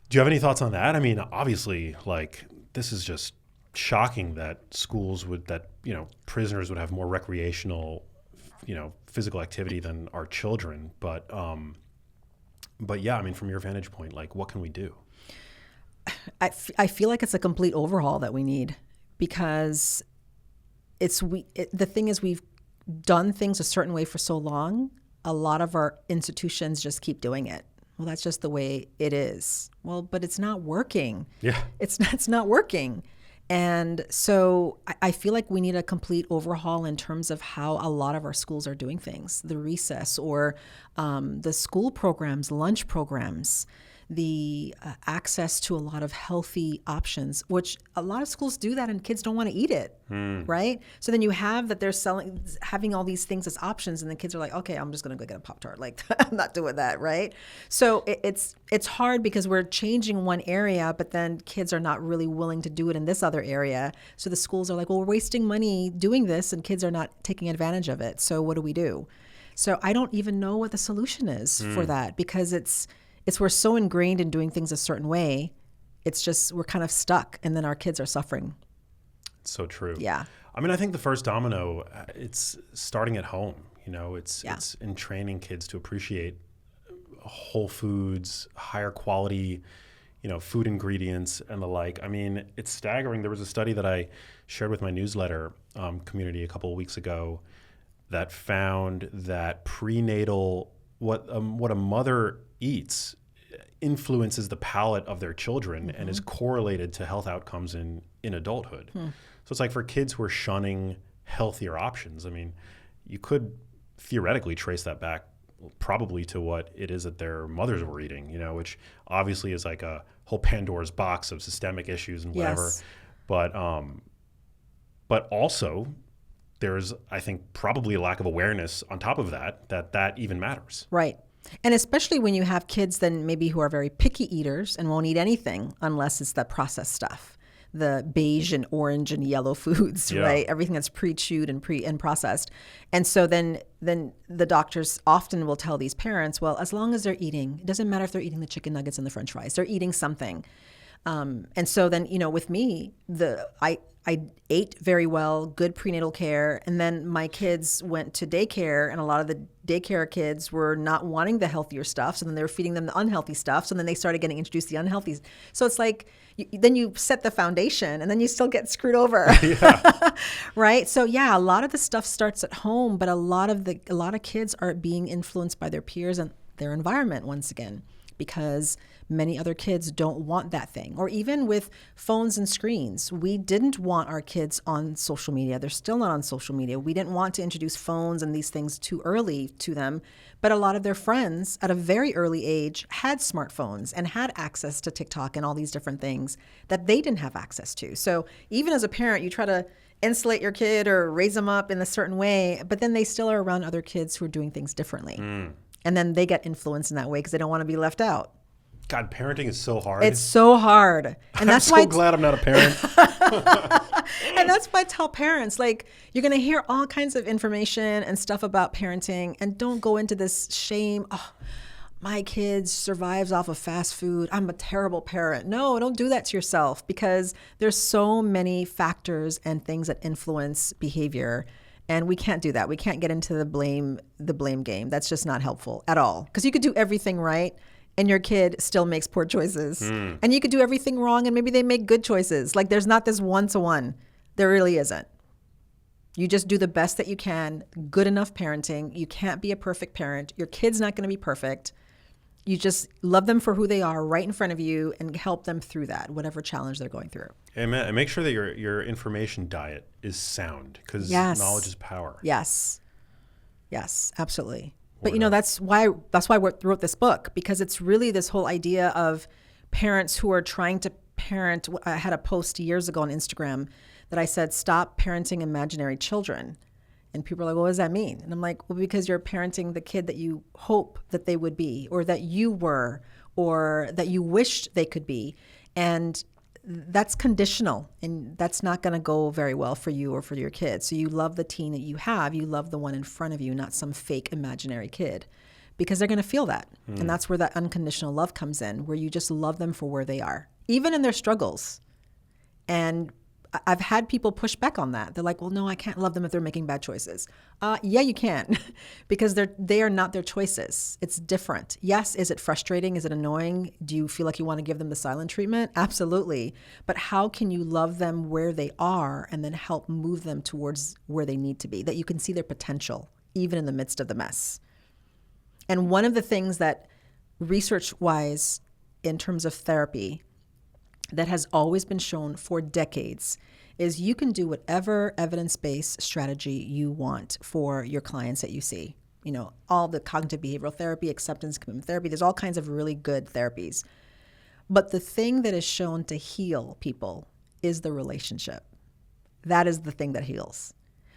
do you have any thoughts on that? I mean, obviously, like, this is just shocking that prisoners would have more recreational, physical activity than our children. But yeah, I mean, from your vantage point, like, what can we do? I feel like it's a complete overhaul that we need, because the thing is, we've done things a certain way for so long. A lot of our institutions just keep doing it. Well, that's just the way it is. Well, but it's not working. Yeah. It's not working. And so I feel like we need a complete overhaul in terms of how a lot of our schools are doing things. The recess or the school programs, lunch programs, the access to a lot of healthy options, which a lot of schools do that and kids don't want to eat it, right? So then you have that they're having all these things as options, and the kids are like, okay, I'm just going to go get a Pop-Tart. Like, I'm not doing that, right? So it's hard because we're changing one area, but then kids are not really willing to do it in this other area. So the schools are like, well, we're wasting money doing this, and kids are not taking advantage of it. So what do we do? So I don't even know what the solution is for that, because we're so ingrained in doing things a certain way. It's just, we're kind of stuck, and then our kids are suffering. It's so true. Yeah. I mean, I think the first domino, it's starting at home. It's in training kids to appreciate whole foods, higher quality, food ingredients and the like. I mean, it's staggering. There was a study that I shared with my newsletter community a couple of weeks ago that found that prenatal, what a mother eats influences the palate of their children and is correlated to health outcomes in adulthood. So it's like for kids who are shunning healthier options, I mean, you could theoretically trace that back probably to what it is that their mothers were eating, which obviously is like a whole Pandora's box of systemic issues and whatever. Yes. But also there's, I think, probably a lack of awareness on top of that even matters. Right. And especially when you have kids then maybe who are very picky eaters and won't eat anything unless it's the processed stuff, the beige and orange and yellow foods, right? Everything that's pre-chewed and processed. And so then the doctors often will tell these parents, well, as long as they're eating, it doesn't matter if they're eating the chicken nuggets and the French fries, they're eating something. And so then, with me, I ate very well, good prenatal care. And then my kids went to daycare, and a lot of the daycare kids were not wanting the healthier stuff. So then they were feeding them the unhealthy stuff. So then they started getting introduced to the unhealthy. So it's like, then you set the foundation and then you still get screwed over. Yeah. Right. So yeah, a lot of the stuff starts at home, but a lot of kids are being influenced by their peers and their environment once again, because many other kids don't want that thing. Or even with phones and screens, we didn't want our kids on social media. They're still not on social media. We didn't want to introduce phones and these things too early to them. But a lot of their friends at a very early age had smartphones and had access to TikTok and all these different things that they didn't have access to. So even as a parent, you try to insulate your kid or raise them up in a certain way, but then they still are around other kids who are doing things differently. And then they get influenced in that way because they don't want to be left out. God, parenting is so hard. It's so hard. And that's I'm so glad I'm not a parent. And that's why I tell parents, like, you're going to hear all kinds of information and stuff about parenting, and don't go into this shame. Oh, my kid survives off of fast food. I'm a terrible parent. No, don't do that to yourself, because there's so many factors and things that influence behavior. And we can't do that. We can't get into the blame game. That's just not helpful at all. Because you could do everything right and your kid still makes poor choices. And you could do everything wrong and maybe they make good choices. Like, there's not this one-to-one. There really isn't. You just do the best that you can, good enough parenting. You can't be a perfect parent. Your kid's not going to be perfect. You just love them for who they are right in front of you and help them through that, whatever challenge they're going through. Amen. And make sure that your information diet is sound, because knowledge is power. Yes, absolutely. But that's why I wrote this book, because it's really this whole idea of parents who are trying to parent. I had a post years ago on Instagram that I said, stop parenting imaginary children. And people are like, well, what does that mean? And I'm like, well, because you're parenting the kid that you hope that they would be, or that you were, or that you wished they could be. And that's conditional, and that's not going to go very well for you or for your kids. So you love the teen that you have. You love the one in front of you, not some fake imaginary kid, because they're going to feel that. And that's where that unconditional love comes in, where you just love them for where they are, even in their struggles. And I've had people push back on that. They're like, well, no, I can't love them if they're making bad choices. Yeah, you can, because they are not their choices. It's different. Yes, is it frustrating? Is it annoying? Do you feel like you want to give them the silent treatment? Absolutely. But how can you love them where they are and then help move them towards where they need to be, that you can see their potential, even in the midst of the mess? And one of the things that research-wise, in terms of therapy, that has always been shown for decades is you can do whatever evidence-based strategy you want for your clients that you see. All the cognitive behavioral therapy, acceptance commitment therapy, there's all kinds of really good therapies. But the thing that is shown to heal people is the relationship. That is the thing that heals.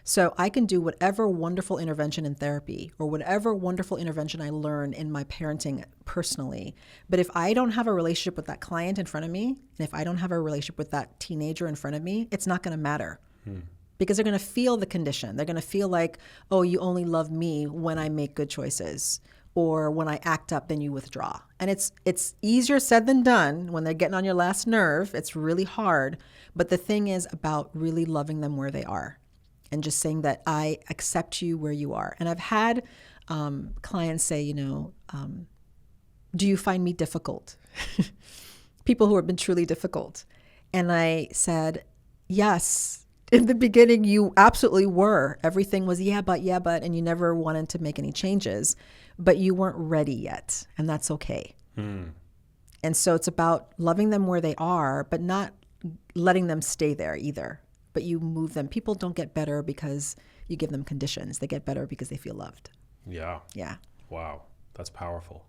So I can do whatever wonderful intervention in therapy or whatever wonderful intervention I learn in my parenting personally. But if I don't have a relationship with that client in front of me, and if I don't have a relationship with that teenager in front of me, it's not going to matter. Because they're going to feel the condition. They're going to feel like, oh, you only love me when I make good choices, or when I act up, then you withdraw. And it's easier said than done when they're getting on your last nerve. It's really hard. But the thing is about really loving them where they are. And just saying that I accept you where you are. And I've had clients say, do you find me difficult? People who have been truly difficult. And I said, yes. In the beginning, you absolutely were. Everything was, yeah, but, and you never wanted to make any changes. But you weren't ready yet. And that's okay. And so it's about loving them where they are, but not letting them stay there either. But you move them. People don't get better because you give them conditions. They get better because they feel loved. Yeah. Yeah. Wow. That's powerful.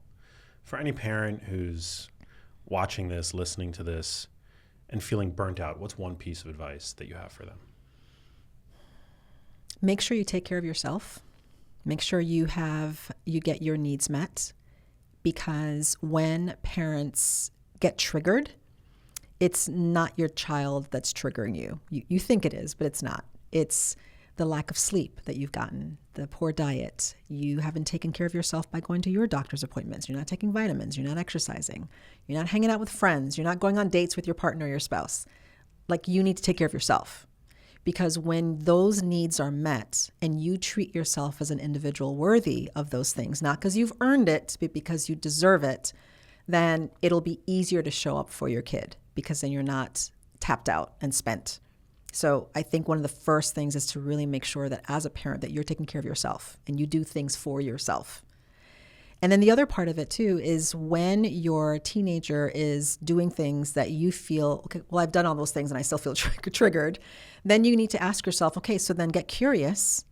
For any parent who's watching this, listening to this, and feeling burnt out, what's one piece of advice that you have for them? Make sure you take care of yourself. Make sure you get your needs met, because when parents get triggered, it's not your child that's triggering you. You think it is, but it's not. It's the lack of sleep that you've gotten, the poor diet. You haven't taken care of yourself by going to your doctor's appointments. You're not taking vitamins. You're not exercising. You're not hanging out with friends. You're not going on dates with your partner or your spouse. like you need to take care of yourself. Because when those needs are met and you treat yourself as an individual worthy of those things, not because you've earned it, but because you deserve it, then it'll be easier to show up for your kid because then you're not tapped out and spent. So I think one of the first things is to really make sure that as a parent that you're taking care of yourself and you do things for yourself. And then the other part of it too is when your teenager is doing things that you feel, okay, well, I've done all those things and I still feel triggered, then you need to ask yourself, okay, so then get curious.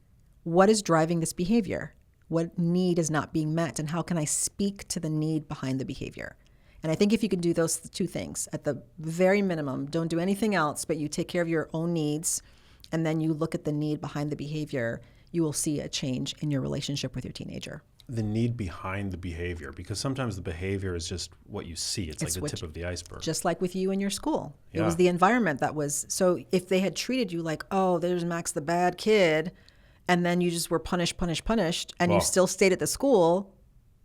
What is driving this behavior? What need is not being met? And how can I speak to the need behind the behavior? And I think if you can do those two things at the very minimum, don't do anything else, but you take care of your own needs, and then you look at the need behind the behavior, you will see a change in your relationship with your teenager. The need behind the behavior, because sometimes the behavior is just what you see. It's like the tip of the iceberg. Just like with you and your school. Yeah. It was the environment that was, so if they had treated you like, oh, there's Max the bad kid, and then you just were punished, and you still stayed at the school,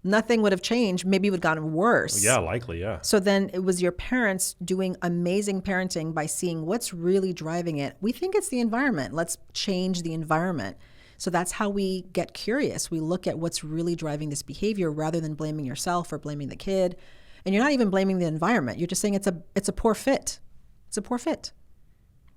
nothing would have changed. Maybe it would have gotten worse. Yeah, likely, yeah. So then it was your parents doing amazing parenting by seeing what's really driving it. We think it's the environment. Let's change the environment. So that's how we get curious. We look at what's really driving this behavior rather than blaming yourself or blaming the kid. And you're not even blaming the environment. You're just saying it's a poor fit. It's a poor fit.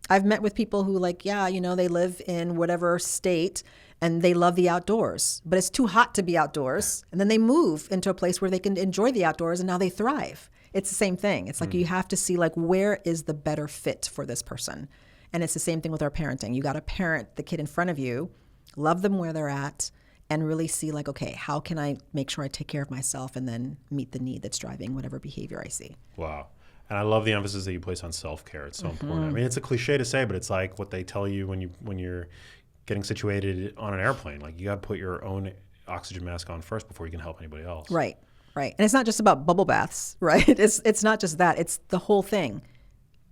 I've met with people who they live in whatever state and they love the outdoors, but it's too hot to be outdoors. And then they move into a place where they can enjoy the outdoors and now they thrive. It's the same thing. It's like you have to see where is the better fit for this person. And it's the same thing with our parenting. You got to parent the kid in front of you, love them where they're at, and really see okay, how can I make sure I take care of myself and then meet the need that's driving whatever behavior I see. Wow. And I love the emphasis that you place on self-care. It's so important. I mean, it's a cliche to say, but it's like what they tell you when you're getting situated on an airplane. Like you got to put your own oxygen mask on first before you can help anybody else. Right. And it's not just about bubble baths, right? It's not just that. It's the whole thing.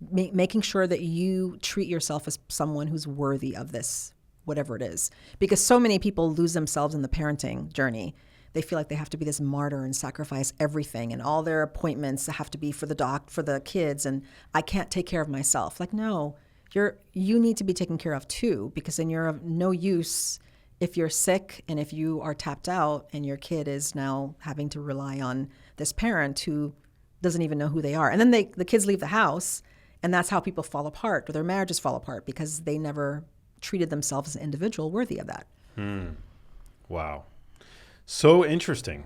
Making sure that you treat yourself as someone who's worthy of this, whatever it is. Because so many people lose themselves in the parenting journey. They feel like they have to be this martyr and sacrifice everything, and all their appointments have to be for the kids, and I can't take care of myself. No, you need to be taken care of too, because then you're of no use if you're sick and if you are tapped out and your kid is now having to rely on this parent who doesn't even know who they are. And then the kids leave the house, and that's how people fall apart, or their marriages fall apart, because they never treated themselves as an individual worthy of that. Wow. So interesting.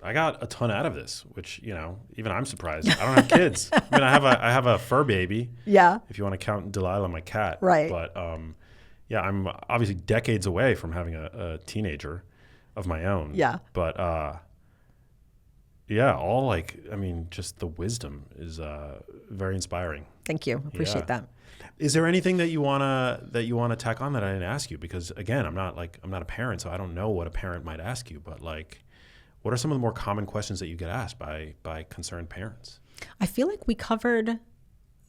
I got a ton out of this, which, even I'm surprised. I don't have kids. I mean, I have a fur baby. Yeah. If you want to count Delilah, my cat. Right. But I'm obviously decades away from having a teenager of my own. Yeah. But just the wisdom is very inspiring. Thank you. Appreciate that. Is there anything that you wanna tack on that I didn't ask you? Because again, I'm not a parent, so I don't know what a parent might ask you. But what are some of the more common questions that you get asked by concerned parents? I feel like we covered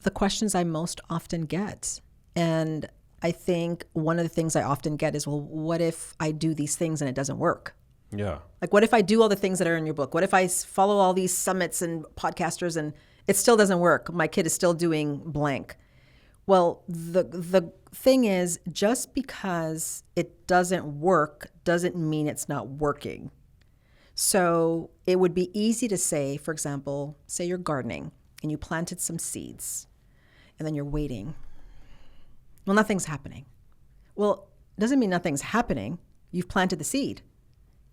the questions I most often get, and I think one of the things I often get is, well, what if I do these things and it doesn't work? Yeah. What if I do all the things that are in your book? What if I follow all these summits and podcasters and it still doesn't work? My kid is still doing blank. Well, the thing is, just because it doesn't work doesn't mean it's not working. So it would be easy to say, for example, say you're gardening and you planted some seeds and then you're waiting. Well, nothing's happening. Well, it doesn't mean nothing's happening. You've planted the seed.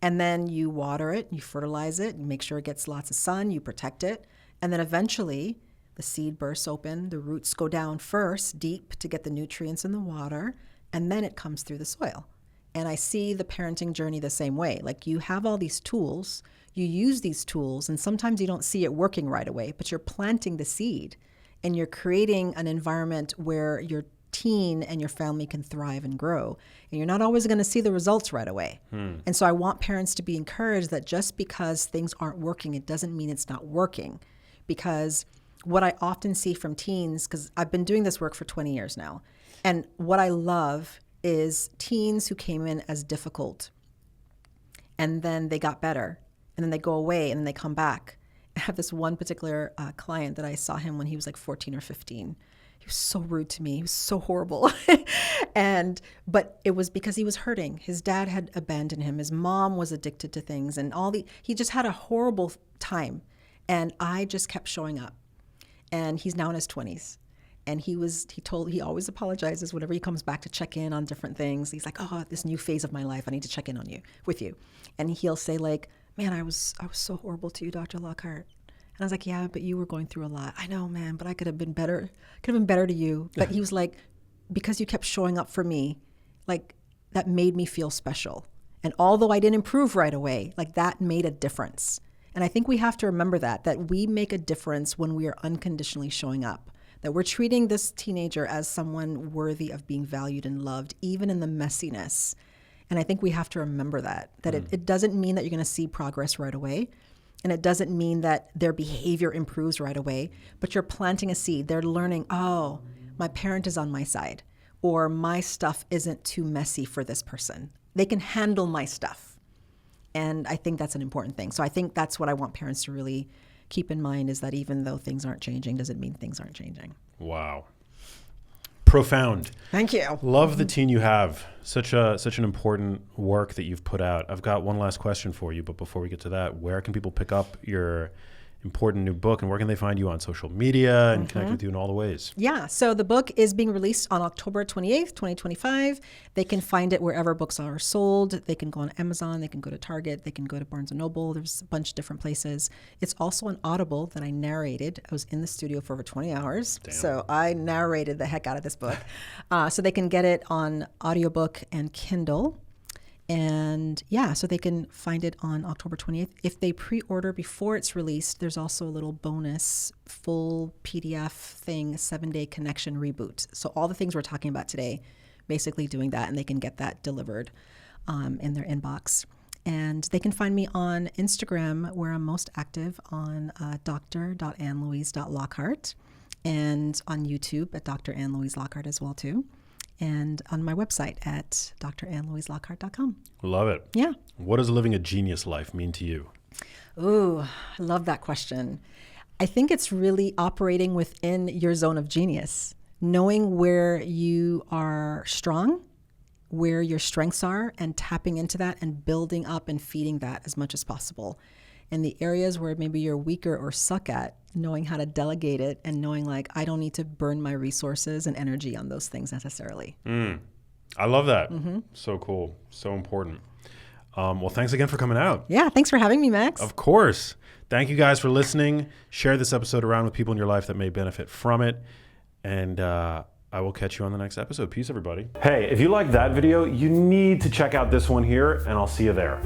And then you water it, you fertilize it, you make sure it gets lots of sun, you protect it. And then eventually the seed bursts open, the roots go down first, deep, to get the nutrients in the water, and then it comes through the soil. And I see the parenting journey the same way. You have all these tools, you use these tools, and sometimes you don't see it working right away, but you're planting the seed, and you're creating an environment where your teen and your family can thrive and grow. And you're not always going to see the results right away. And so I want parents to be encouraged that just because things aren't working, it doesn't mean it's not working. Because what I often see from teens, because I've been doing this work for 20 years now, and what I love is teens who came in as difficult, and then they got better, and then they go away, and then they come back. I have this one particular client that I saw him when he was 14 or 15. he was so rude to me. He was so horrible. But it was because he was hurting. His dad had abandoned him. His mom was addicted to things and he just had a horrible time. And I just kept showing up. And he's now in his 20s. And he always apologizes whenever he comes back to check in on different things. He's like, oh, this new phase of my life, I need to check in with you. And he'll say like, man, I was so horrible to you, Dr. Lockhart. And I was like, yeah, but you were going through a lot. I know, man, but I could have been better. Could have been better to you. But he was like, because you kept showing up for me, like that made me feel special. And although I didn't improve right away, like that made a difference. And I think we have to remember that we make a difference when we are unconditionally showing up. That we're treating this teenager as someone worthy of being valued and loved, even in the messiness. And I think we have to remember that it doesn't mean that you're going to see progress right away. And it doesn't mean that their behavior improves right away, but you're planting a seed. They're learning, oh, my parent is on my side, or my stuff isn't too messy for this person. They can handle my stuff. And I think that's an important thing. So I think that's what I want parents to really keep in mind, is that even though things aren't changing, doesn't mean things aren't changing. Wow. Profound. Thank you. Love the teen you have. Such an important work that you've put out. I've got one last question for you, but before we get to that, where can people pick up your important new book, and where can they find you on social media and connect with you in all the ways? Yeah, so the book is being released on October 28th, 2025. They can find it wherever books are sold. They can go on Amazon, they can go to Target, they can go to Barnes & Noble. There's a bunch of different places. It's also an Audible that I narrated. I was in the studio for over 20 hours. Damn. So I narrated the heck out of this book. So they can get it on audiobook and Kindle. And yeah, so they can find it on October 28th. If they pre-order before it's released, there's also a little bonus full PDF thing, 7-day connection reboot. So all the things we're talking about today, basically doing that, and they can get that delivered in their inbox. And they can find me on Instagram, where I'm most active, on dr.Ann-Louise.Lockhart, and on YouTube at Dr. Ann-Louise Lockhart as well too. And on my website at drAnn-LouiseLockhart.com. Love it. Yeah. What does living a genius life mean to you? Ooh, I love that question. I think it's really operating within your zone of genius, knowing where you are strong, where your strengths are, and tapping into that and building up and feeding that as much as possible. And the areas where maybe you're weaker or suck at, knowing how to delegate it and knowing like, I don't need to burn my resources and energy on those things necessarily. I love that. So cool. So important. Well, thanks again for coming out. Yeah, thanks for having me, Max. Of course. Thank you guys for listening. Share this episode around with people in your life that may benefit from it. And I will catch you on the next episode. Peace, everybody. Hey, if you liked that video, you need to check out this one here, and I'll see you there.